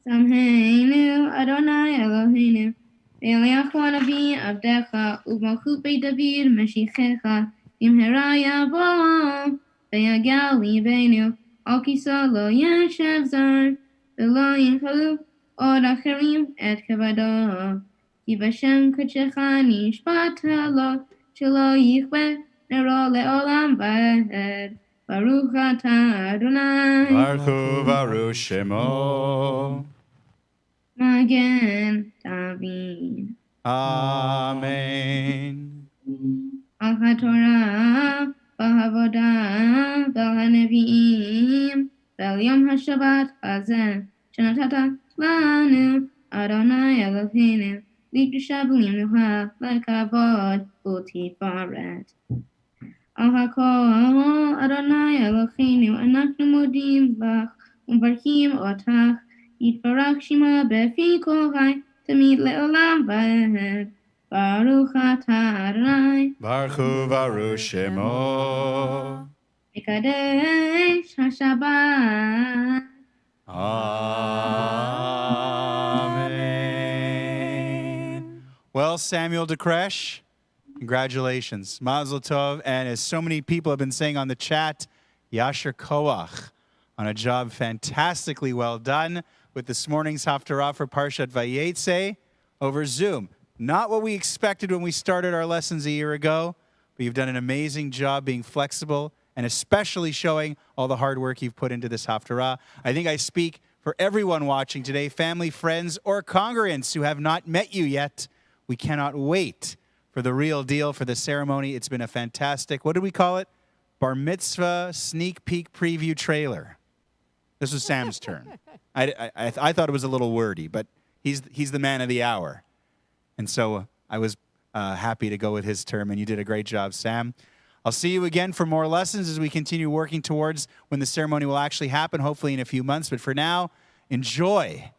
Samheinu Adonai Eloheinu Ve'eliach Navi Avdecha U'malchut Beit David Meshichecha Imhera Yavo Ve'yagal Libeinu Al Kisa Lo Yeshev Zar Ve'lo Yinchalu Od Acherim Et Kevado Ki B'Shem Kodechecha Nishbata Lo Shelo Yichbeh Nero Le'olam Va'ed Baruch atah Adonai. Baruch Hu Baruch Shemo. Magen David. Amen. Al HaTorah, Bal Havodah, Bal HaNevi'im, Bal Yom HaShabbat Hazeh, Shenatata Lanu, Adonai Eloheinu, L'Kedusha B'Limnuha, L'Kavod U'Tifaret. Al HaKol, Adonai Eloheinu, Anachnu Modim Lach, Umbarchim Otach, Yitbarach Shema Befi Kol Hai, Tamid Le'olam Va'ed. Baruch atah Adonai. Baruch Hu Baruch Shemo. Mekadesh HaShabbat. Amen. Well, Samuel DeCresh, congratulations. Mazel Tov. And as so many people have been saying on the chat, Yasher Koach on a job fantastically well done with this morning's Haftarah for Parshat Vayetze over Zoom. Not what we expected when we started our lessons a year ago, but you've done an amazing job being flexible and especially showing all the hard work you've put into this Haftarah. I think I speak for everyone watching today, family, friends, or congregants who have not met you yet. We cannot wait for the real deal, for the ceremony. It's been a fantastic, what did we call it? Bar mitzvah sneak peek preview trailer. This was Sam's turn. I thought it was a little wordy, but he's the man of the hour. And so I was happy to go with his term, and you did a great job, Sam. I'll see you again for more lessons as we continue working towards when the ceremony will actually happen, hopefully in a few months. But for now, enjoy.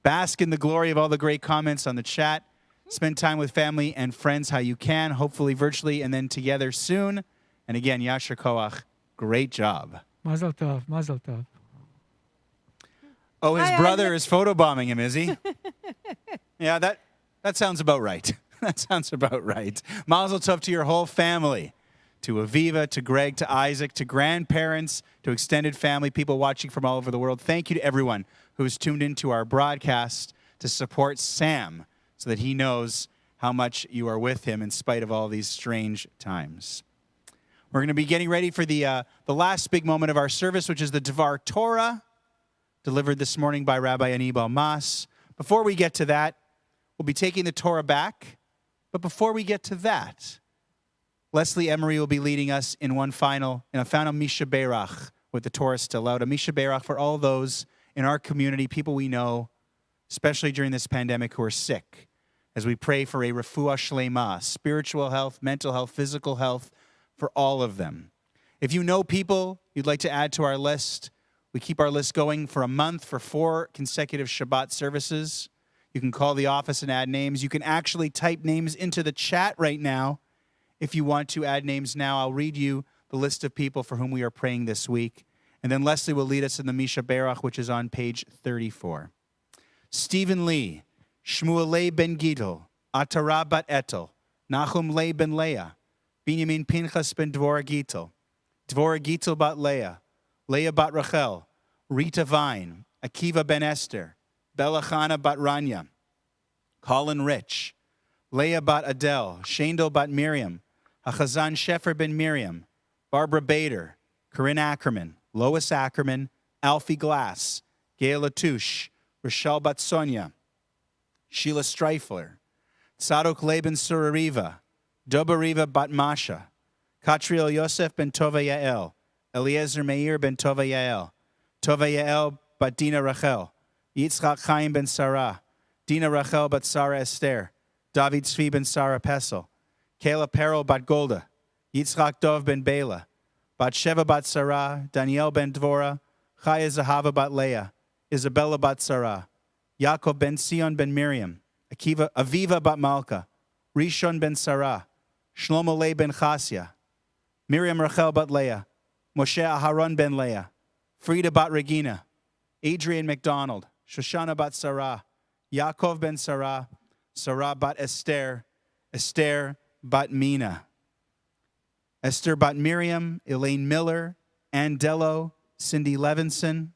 Bask in the glory of all the great comments on the chat. Spend time with family and friends how you can, hopefully virtually, and then together soon. And again, Yasher Koach, great job. Mazel tov, mazel tov. Oh, his Hi, brother is photobombing him, is he? Yeah, that sounds about right. That sounds about right. Mazel tov to your whole family, to Aviva, to Greg, to Isaac, to grandparents, to extended family, people watching from all over the world. Thank you to everyone who has tuned into our broadcast to support Sam so that he knows how much you are with him in spite of all these strange times. We're going to be getting ready for the last big moment of our service, which is the Dvar Torah, delivered this morning by Rabbi Anibal Mas. Before we get to that, we'll be taking the Torah back. But before we get to that, Leslie Emery will be leading us in a final Misha Berach with the Torah still out. A Misha Berach for all those in our community, people we know, especially during this pandemic, who are sick, as we pray for a refuah shlema, spiritual health, mental health, physical health, for all of them. If you know people you'd like to add to our list, we keep our list going for a month for 4 consecutive Shabbat services. You can call the office and add names. You can actually type names into the chat right now. If you want to add names now, I'll read you the list of people for whom we are praying this week. And then Leslie will lead us in the Misha Berach, which is on page 34. Stephen Lee, Shmuelei ben Gidel, Atara bat Etel, Nachum Lei ben Leah, Binyamin Pinchas ben Dvorah Gittel, Dvorah Gittel bat Leah, Leah bat Rachel, Rita Vine, Akiva ben Esther, Belachana bat Ranya, Colin Rich, Leah bat Adele, Shandel bat Miriam, Hachazan Shefer ben Miriam, Barbara Bader, Corinne Ackerman, Lois Ackerman, Alfie Glass, Gail Latouche, Rochelle bat Sonia, Sheila Streifler, Tzadok Leben Surariva, Dobariva bat Masha, Katriel Yosef ben Tova Yael, Eliezer Meir ben Tova Yael bat Dina Rachel, Yitzchak Chaim ben Sarah, Dina Rachel bat Sarah Esther, David Tzvi ben Sarah Pesel, Kayla Perel bat Golda, Yitzchak Dov ben Bela, bat Sheva bat Sarah, Daniel ben Dvora, Chaya Zahava bat Leah, Isabella bat Sarah, Yaakov ben Sion ben Miriam, Aviva bat Malka, Rishon ben Sarah, Shlomo Le ben Chasya, Miriam Rachel bat Leah, Moshe Aharon ben Leah, Frida bat Regina, Adrian McDonald, Shoshana bat Sarah, Yaakov ben Sarah, Sarah bat Esther, Esther bat Mina, Esther bat Miriam, Elaine Miller, Ann Dello, Cindy Levinson,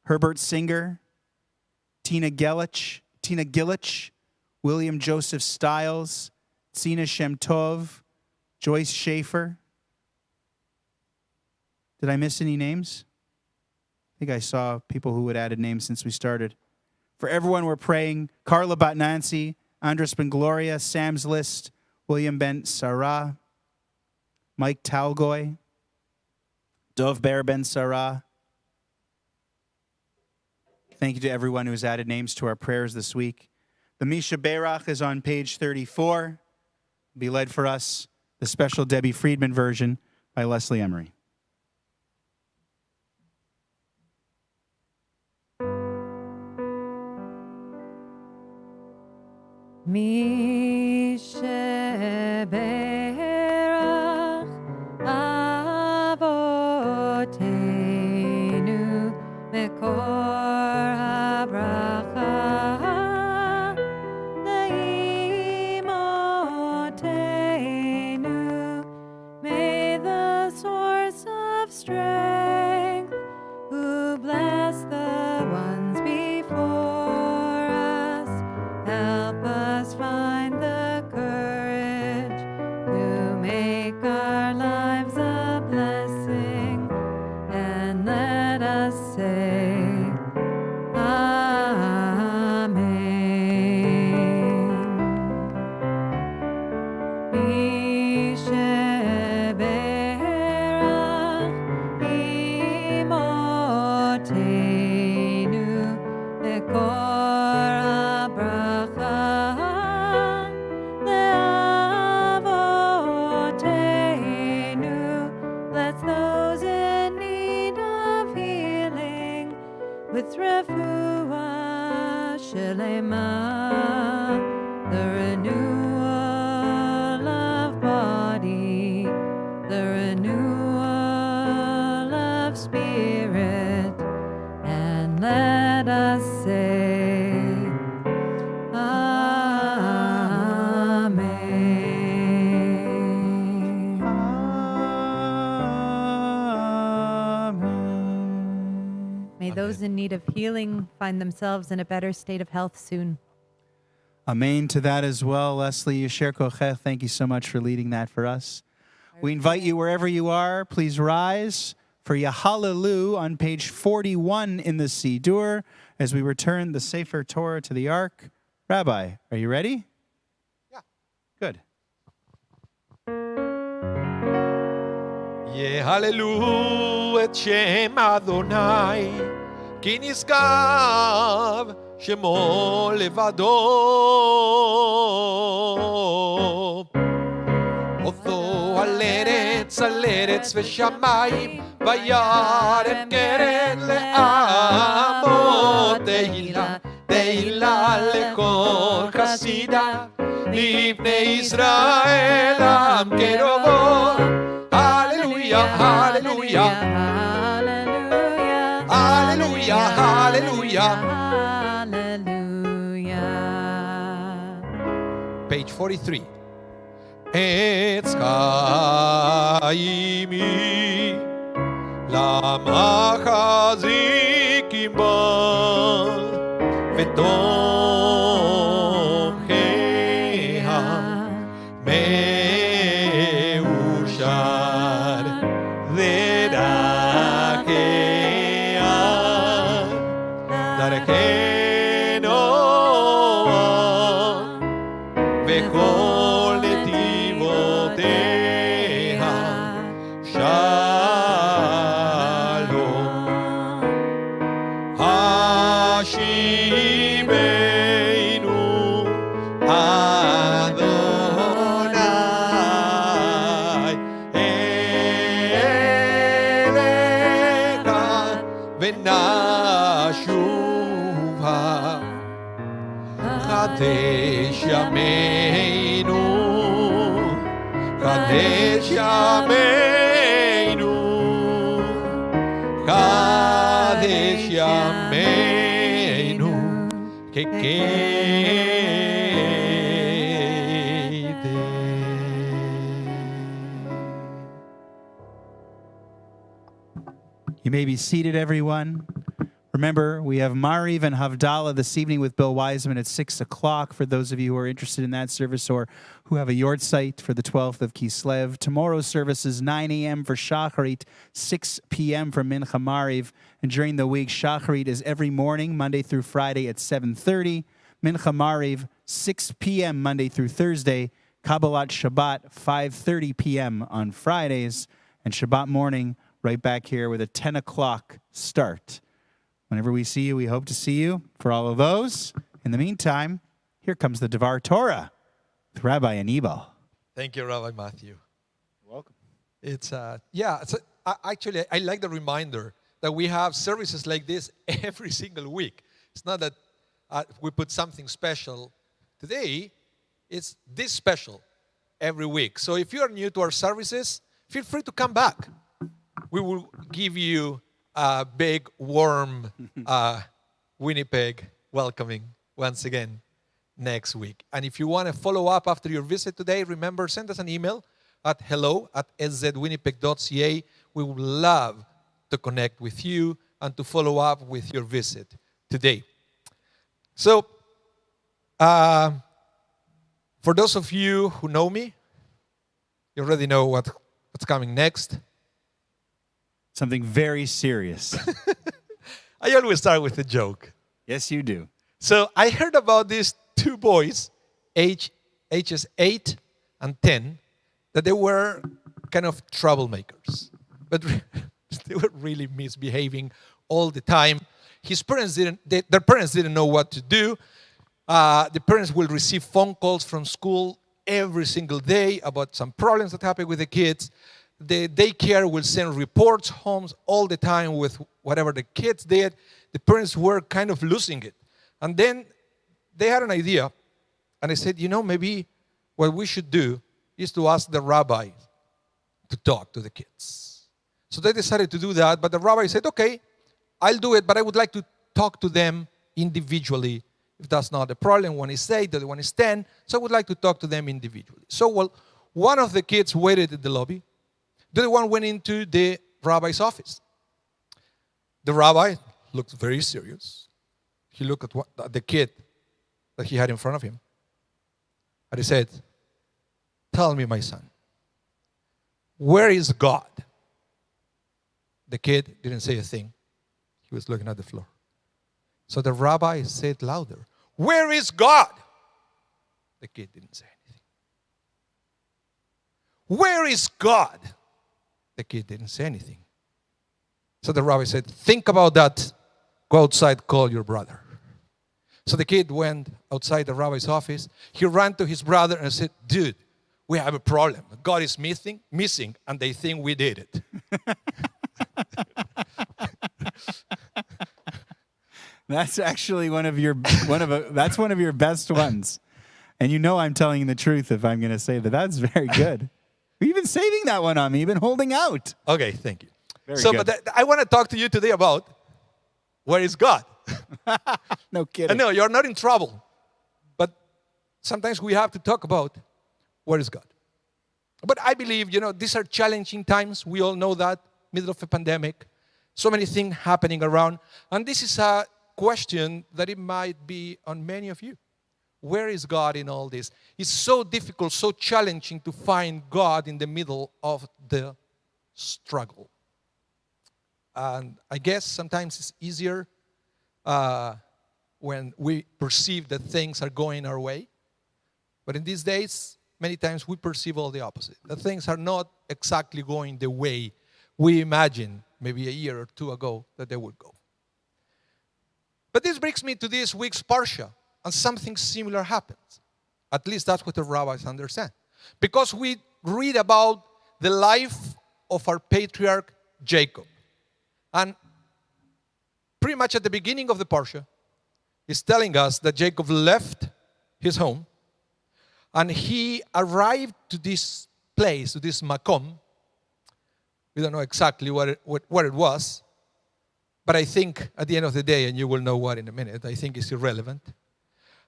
Herbert Singer, Tina Gillich, William Joseph Stiles, Tsina Shem Tov, Joyce Schaefer. Did I miss any names? I think I saw people who had added names since we started. For everyone we're praying, Carla bat Nancy, Andres ben Gloria, Sam's List, William ben Sarah, Mike Talgoy, Dov Ber ben Sarah. Thank you to everyone who has added names to our prayers this week. The Misha Berach is on page 34. Be led for us the special Debbie Friedman version by Leslie Emery. Misha Berach Avotenu Mekor HaBracha Leimotenu. May the source of strength who bless the ones before us help us find the courage to make our lives a blessing, and let us say Amen. Mishe Berach Imotenu Ekor HaBracha Le'avotenu. Bless those in need of healing with refuah shelema, the renewal of body, the renewal of spirit, and let us say Amen. May those in need of healing find themselves in a better state of health soon. Amen to that as well. Leslie Yasher Kochech, thank you so much for leading that for us. We invite you wherever you are, please rise for Yahalelu on page 41 in the Siddur as we return the Sefer Torah to the Ark. Rabbi, are you ready? Yeah. Good. יהללו את שם אדוני, כי נשגב שמו לבדו. אותו על ארץ ושמיים, וירם קרן לעמו. תהילה לכל חסידה, לבני ישראל עם קרובו. Hallelujah, hallelujah, hallelujah, hallelujah, hallelujah. Page 43. עץ חיימי, למחזיקים בה, ותומכיה מאושר דרכיה, דרכי נועם, וכל נתיבותיה שם. Kadesh Yameinu, Kadesh Yameinu, Kadesh Yameinu, You may be seated, everyone. Remember, we have Mariv and Havdalah this evening with Bill Wiseman at 6 o'clock for those of you who are interested in that service or who have a yard site for the 12th of Kislev. Tomorrow's service is 9 a.m. for Shacharit, 6 p.m. for Mincha Mariv. And during the week, Shacharit is every morning, Monday through Friday at 7:30. Mincha Mariv, 6 p.m. Monday through Thursday. Kabbalat Shabbat, 5:30 p.m. on Fridays. And Shabbat morning, right back here with a 10 o'clock start. Whenever we see you, we hope to see you for all of those. In the meantime, here comes the Devar Torah with Rabbi Anibal. Thank you, Rabbi Matthew. You're welcome. Actually, I like the reminder that we have services like this every single week. It's not that we put something special today. It's this special every week. So if you are new to our services, feel free to come back. We will give you a big, warm Winnipeg welcoming once again next week. And if you want to follow up after your visit today, remember, send us an email at hello@szwinnipeg.ca. We would love to connect with you and to follow up with your visit today. So, for those of you who know me, you already know what's coming next. Something very serious. I always start with a joke. Yes, you do. So I heard about these two boys, ages 8 and 10, that they were kind of troublemakers. But they were really misbehaving all the time. Their parents didn't know what to do. The parents will receive phone calls from school every single day about some problems that happen with the kids. The daycare will send reports home all the time with whatever the kids did. The parents were kind of losing it. And then they had an idea. And they said, maybe what we should do is to ask the rabbi to talk to the kids. So they decided to do that. But the rabbi said, okay, I'll do it, but I would like to talk to them individually. If that's not the problem, one is 8, the other one is 10. So I would like to talk to them individually. So, one of the kids waited at the lobby. The other one went into the rabbi's office. The rabbi looked very serious. He looked at the kid that he had in front of him. And he said, tell me, my son, where is God? The kid didn't say a thing. He was looking at the floor. So the rabbi said louder, where is God? The kid didn't say anything. Where is God? The kid didn't say anything. So the rabbi said, think about that. Go outside, call your brother. So the kid went outside the rabbi's office. He ran to his brother and said, dude, we have a problem. God is missing, and they think we did it. That's actually one of your best ones. And I'm telling you the truth if I'm going to say that. That's very good. You've been saving that one on me. You've been holding out. Okay, thank you. Very good. But I want to talk to you today about where is God? No kidding. No, you're not in trouble. But sometimes we have to talk about where is God. But I believe, these are challenging times. We all know that, middle of a pandemic. So many things happening around. And this is a question that it might be on many of you. Where is God in all this? It's so difficult, so challenging to find God in the middle of the struggle. And I guess sometimes it's easier when we perceive that things are going our way. But in these days, many times we perceive all the opposite. That things are not exactly going the way we imagined maybe a year or two ago that they would go. But this brings me to this week's Parsha. And something similar happens. At least that's what the rabbis understand. Because we read about the life of our patriarch Jacob. And pretty much at the beginning of the Parsha, it's telling us that Jacob left his home, and he arrived to this place, to this makom. We don't know exactly what it was, but I think at the end of the day, and you will know what in a minute, I think it's irrelevant.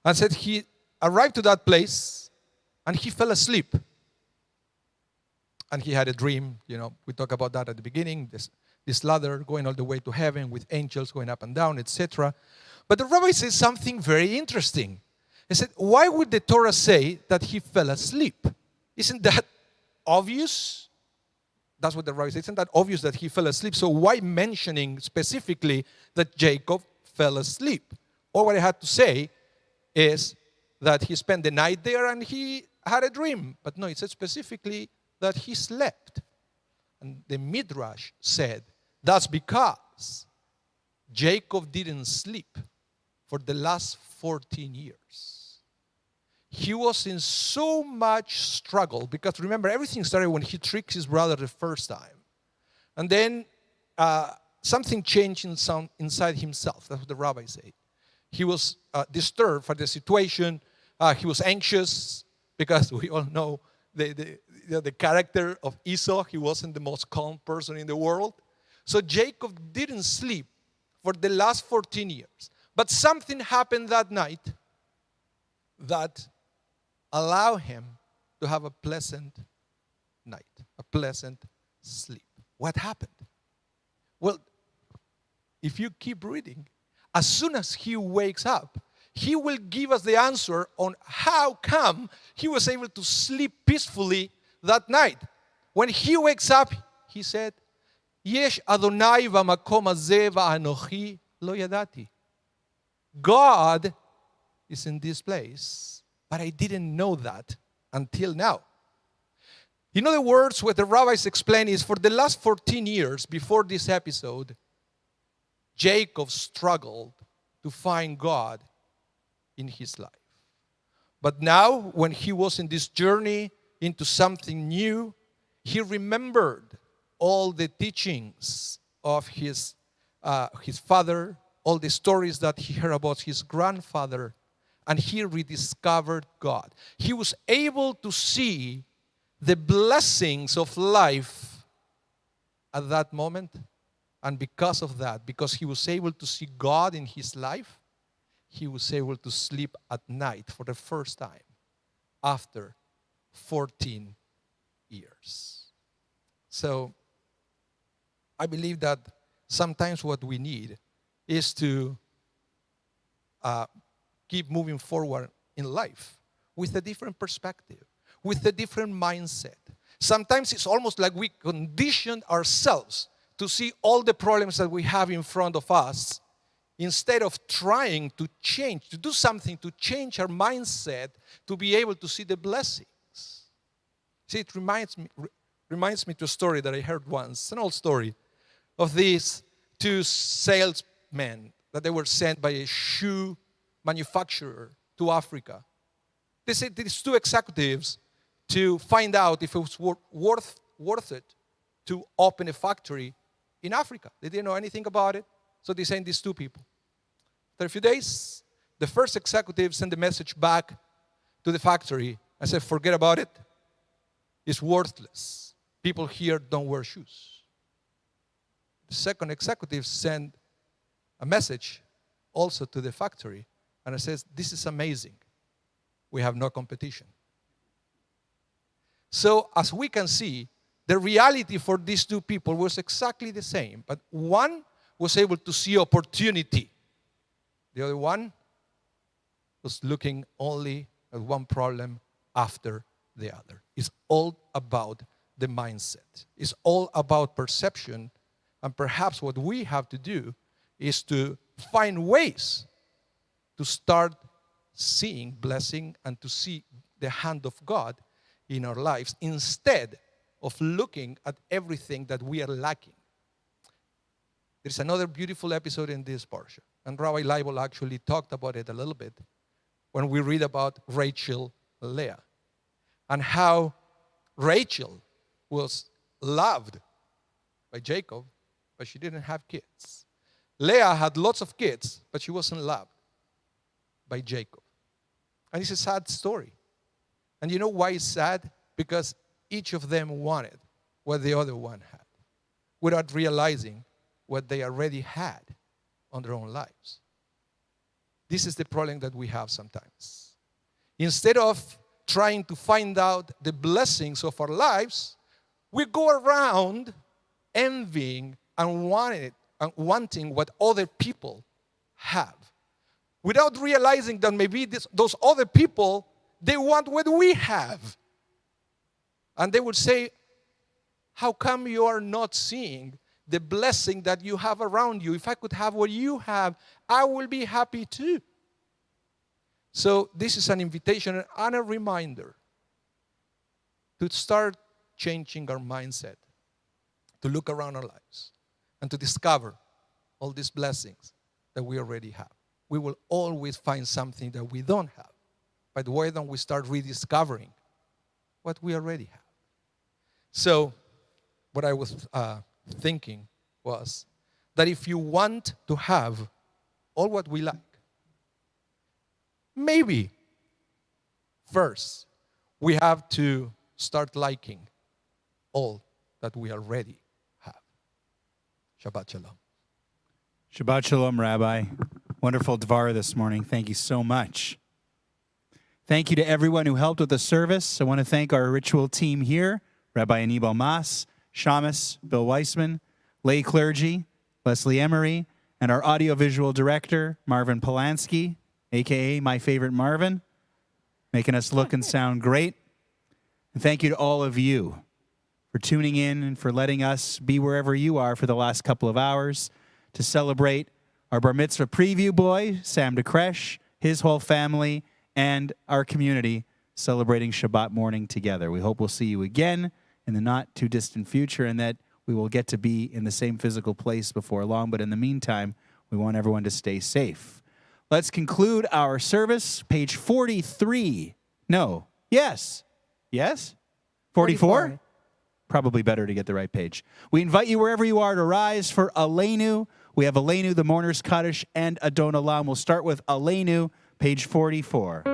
And said he arrived to that place and he fell asleep. And he had a dream, we talked about that at the beginning, this ladder going all the way to heaven with angels going up and down, etc. But the rabbi says something very interesting. He said, why would the Torah say that he fell asleep? Isn't that obvious? That's what the rabbi says. Isn't that obvious that he fell asleep? So why mentioning specifically that Jacob fell asleep? All what I had to say is that he spent the night there and he had a dream. But no, it said specifically that he slept. And the Midrash said, that's because Jacob didn't sleep for the last 14 years. He was in so much struggle because remember, everything started when he tricked his brother the first time. And then something changed inside himself. That's what the rabbi said. He was disturbed for the situation. He was anxious because we all know the character of Esau. He wasn't the most calm person in the world. So Jacob didn't sleep for the last 14 years. But something happened that night that allowed him to have a pleasant night, a pleasant sleep. What happened? Well, if you keep reading, as soon as he wakes up, he will give us the answer on how come he was able to sleep peacefully that night. When he wakes up, he said, Yesh Adonai v'makom hazeh v'anochi lo yadati. God is in this place, but I didn't know that until now. In other words, what the rabbis explain is for the last 14 years before this episode, Jacob struggled to find God in his life. But now, when he was in this journey into something new, he remembered all the teachings of his father, all the stories that he heard about his grandfather, and he rediscovered God. He was able to see the blessings of life at that moment. And because of that, because he was able to see God in his life, he was able to sleep at night for the first time after 14 years. So I believe that sometimes what we need is to keep moving forward in life with a different perspective, with a different mindset. Sometimes it's almost like we condition ourselves to see all the problems that we have in front of us instead of trying to change, to do something to change our mindset to be able to see the blessings. See, it reminds me to a story that I heard once, an old story, of these two salesmen that they were sent by a shoe manufacturer to Africa. They said these two executives to find out if it was worth it to open a factory in Africa. They didn't know anything about it, so they sent these two people. After a few days, the first executive sent the message back to the factory and said, forget about it. It's worthless. People here don't wear shoes. The second executive sent a message also to the factory and it says, this is amazing. We have no competition. So as we can see, the reality for these two people was exactly the same, but one was able to see opportunity. The other one was looking only at one problem after the other. It's all about the mindset. It's all about perception, and perhaps what we have to do is to find ways to start seeing blessing and to see the hand of God in our lives instead of looking at everything that we are lacking. There's another beautiful episode in this parsha, and Rabbi Leibel actually talked about it a little bit when we read about Rachel and Leah and how Rachel was loved by Jacob, but she didn't have kids. Leah had lots of kids, but she wasn't loved by Jacob. And it's a sad story. And you know why it's sad? Because each of them wanted what the other one had, without realizing what they already had on their own lives. This is the problem that we have sometimes. Instead of trying to find out the blessings of our lives, we go around envying and wanting what other people have, without realizing that maybe those other people, they want what we have. And they would say, how come you are not seeing the blessing that you have around you? If I could have what you have, I will be happy too. So this is an invitation and a reminder to start changing our mindset, to look around our lives, and to discover all these blessings that we already have. We will always find something that we don't have. But why don't we start rediscovering what we already have? So what I was thinking was that if you want to have all what we like, maybe first we have to start liking all that we already have. Shabbat Shalom. Shabbat Shalom, Rabbi. Wonderful Dvar this morning. Thank you so much. Thank you to everyone who helped with the service. I want to thank our ritual team here, Rabbi Anibal Mas, Shamus, Bill Weissman, lay clergy, Leslie Emery, and our audiovisual director, Marvin Polanski, a.k.a. my favorite Marvin, making us look and sound great. And thank you to all of you for tuning in and for letting us be wherever you are for the last couple of hours to celebrate our bar mitzvah preview boy, Sam DeKresh, his whole family, and our community celebrating Shabbat morning together. We hope we'll see you again in the not-too-distant future and that we will get to be in the same physical place before long. But in the meantime, we want everyone to stay safe. Let's conclude our service. Page 43. No. Yes. Yes? 44? Probably better to get the right page. We invite you wherever you are to rise for Aleinu. We have Aleinu, the Mourner's Kaddish, and Adon Olam. We'll start with Aleinu, page 44.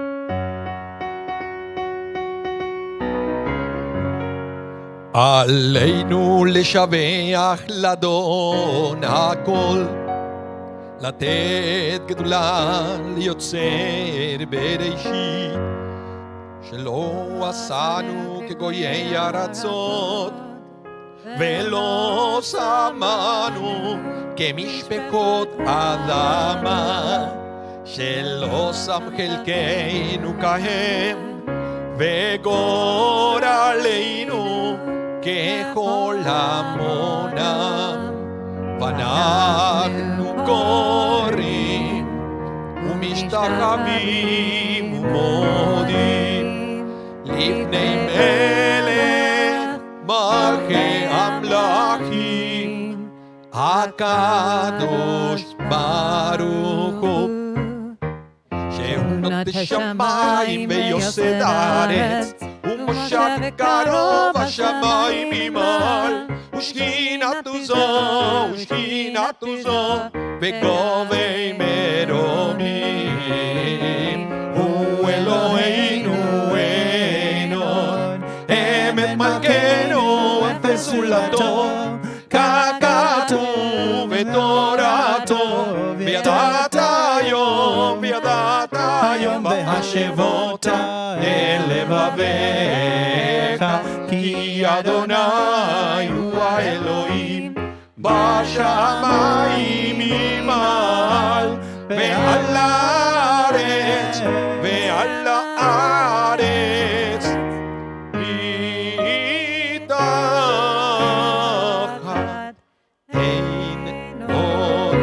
עלינו לשבח לאדון הכל, לתת גדולה ליוצר בראשית, שלא עשנו כגויי ארצות, ולא שמנו כמשפחות אדמה, שלא שם חלקנו כהם, וגורלנו ככל המונם, ואנחנו קוראים ומשתחווים ומודים לפני מלך מלכי המלכים, הקדוש ברוך הוא, שהוא נותן שמיים ויוסד הארץ, ומושק קרוב השמיים ממעל, ושכינתו זו, בגובי מרומים. הוא אלוהינו אינון, אמת מלכנו וסולתו, ככתוב בתורתו, וידעת היום והשבות אל לבביך, כי אדוני הוא האלוהים בשמיים ממעל, ועל הארץ מתחת אין עוד.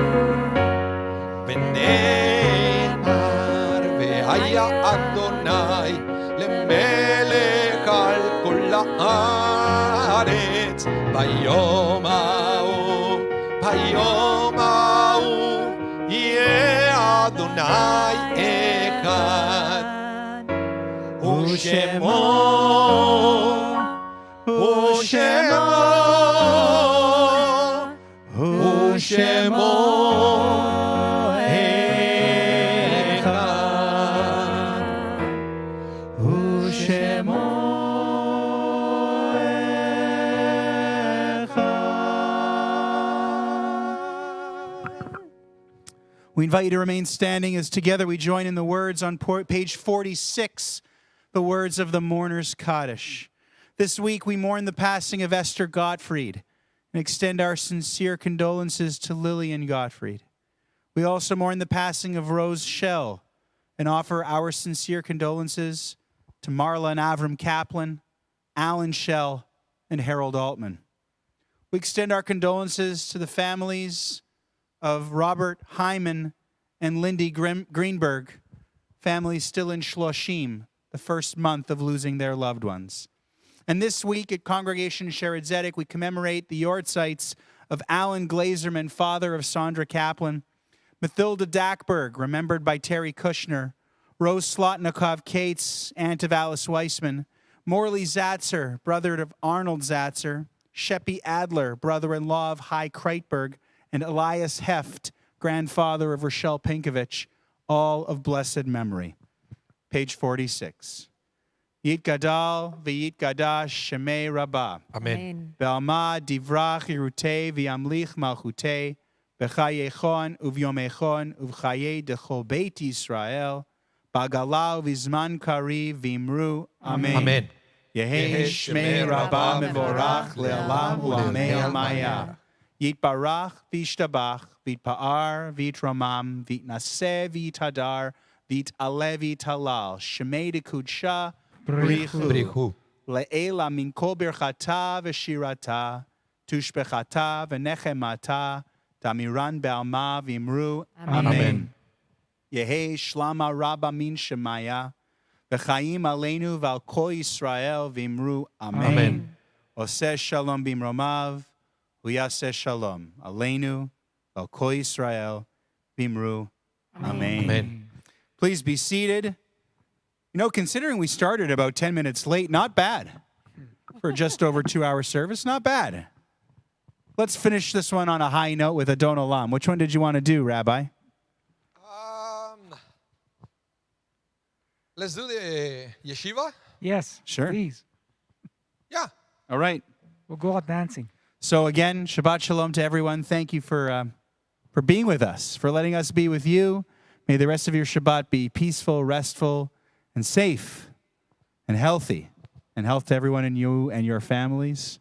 ונאמר והיה אדוני למלך על כל הארץ, ביום ההוא יהיה אדוני אחד, ושמו אחד. We invite you to remain standing as together we join in the words on page 46, the words of the Mourner's Kaddish. This week we mourn the passing of Esther Gottfried and extend our sincere condolences to Lillian Gottfried. We also mourn the passing of Rose Schell and offer our sincere condolences to Marla and Avram Kaplan, Alan Schell, and Harold Altman. We extend our condolences to the families of Robert Hyman and Lindy Greenberg, families still in Shloshim, the first month of losing their loved ones. And this week at Congregation Sheretz Zedek, we commemorate the Yortzites of Alan Glazerman, father of Sandra Kaplan, Mathilda Dackberg, remembered by Terry Kushner, Rose Slotnikov-Cates, aunt of Alice Weissman, Morley Zatzer, brother of Arnold Zatzer, Sheppy Adler, brother-in-law of Hai Kreitberg, and Elias Heft, grandfather of Rochelle Pinkovich, all of blessed memory. Page 46. Yit Gadal v'yit Gadash Shemei Rabbah. Amen. Be'alma divrach Yerutei v'yamlich malchutei b'chayechon uv'yomechon uv'chayei dechol Beit Yisrael b'gala v'zman kari v'imru. Amen. Amen. Yehi Shmei Rabbah mevorach le'alam u'amei almaya. Yitbarach v'yishtabach v'yitpa'ar v'yitramam v'yitnaseh v'yitadar v'yit'aleh v'yitalal Shemei dekudsha Brichu. Le'ela min kol birchata v'shirata, tushbechata v'nechemata, damiran be'alma v'imru. Amen. Yehi shlama rabba min shemaya, v'chaim aleinu v'al kol Yisrael v'imru. Amen. Oseh shalom b'imromav, v'yaseh shalom aleinu v'al kol Yisrael v'imru. Amen. Amen. Please be seated. You know, considering we started about 10 minutes late, not bad. For just over 2-hour service, not bad. Let's finish this one on a high note with Adon Olam. Which one did you want to do, Rabbi? Let's do the yeshiva. Yes. Sure. Please. Yeah. All right. We'll go out dancing. So again, Shabbat Shalom to everyone. Thank you for being with us, for letting us be with you. May the rest of your Shabbat be peaceful, restful, and safe, and healthy, and health to everyone in you and your families.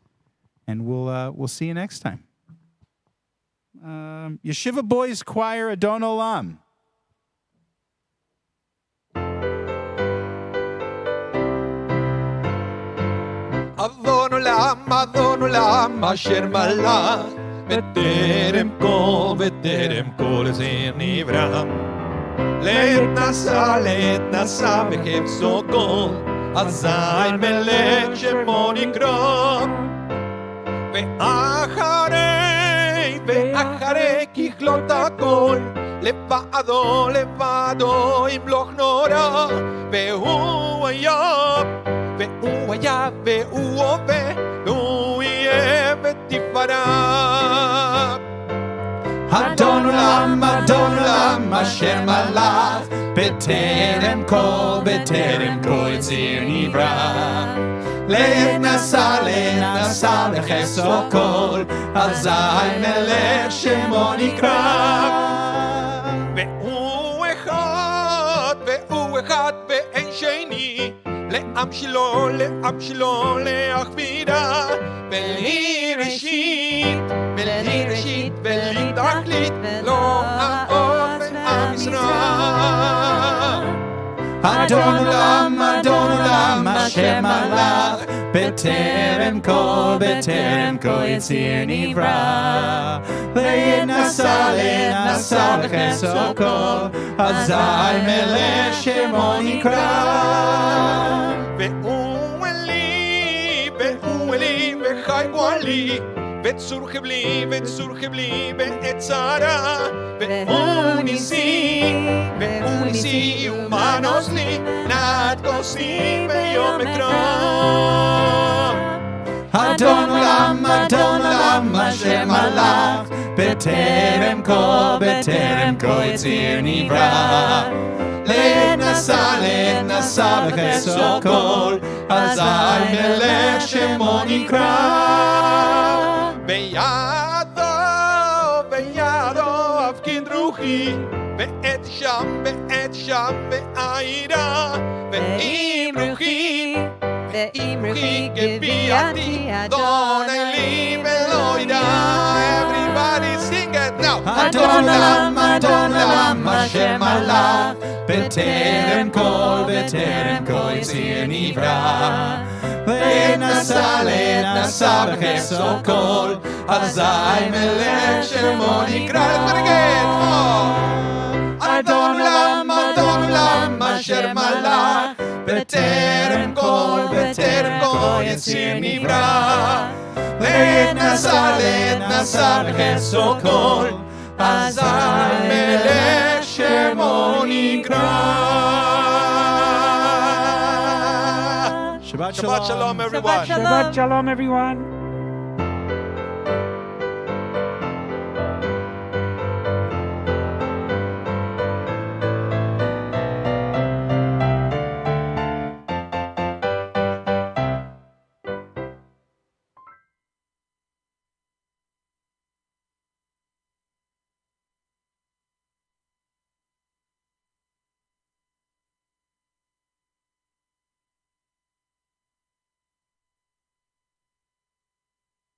And we'll see you next time. Yeshiva Boys Choir, Adon Olam. Adon Olam, Asher Malach, B'terem kol zeh nivra. Let nasa v'chefzo kol, Azay melech shemo nikra. Ve'acharei kichlot hakol, Levado yimloch nora. Ve'hu haya ve'hu hove, Ve'hu yeh v'tifara. Adon Olam, Asher Malach, B'terem kol Yitzir nivra. Le'nasa v'cheso kol, Azay melech shemo nikra. Ve'hu echad ve'en sheni, Le'am shelo le'achvira. V'li reshit v'li tachlit, Lo ha'od ve'am Yisrael. Adon Olam, Asher Malach, B'terem kol Yitzir nivra. Le'nasa v'cheso kol, Azay melech shemo nikra. Ve'hu eli v'chai gwali, Ve'tzurche bli be'etzara. Ve'hu nisi umanos li, Nat kosi be'yom ekra. Adon Olam, Asher Malach, B'terem kol Yitzir nivra. Le'nasa v'cheso kol, Azay melech shemo nikra. Ve'yado avkin ruchi, שם בעת שם בעירה, ואם רוחי ואם רוחי גביעתי, אדוני לי ולא ידע. Everybody sing it now. אדון עולם, אדון עולם, אשר מלך, בטרם כל יציר נברא. לנשא בחסו כל, אזי מלך שמו נקרא. Let's do it again. אדון עולם, אשר מלך, בטרם כל יציר נברא. לנשא בחסו כל, אזי מלך שמו נקרא. Shabbat Shabbat shalom, everyone. Shabbat Shabbat shalom, everyone.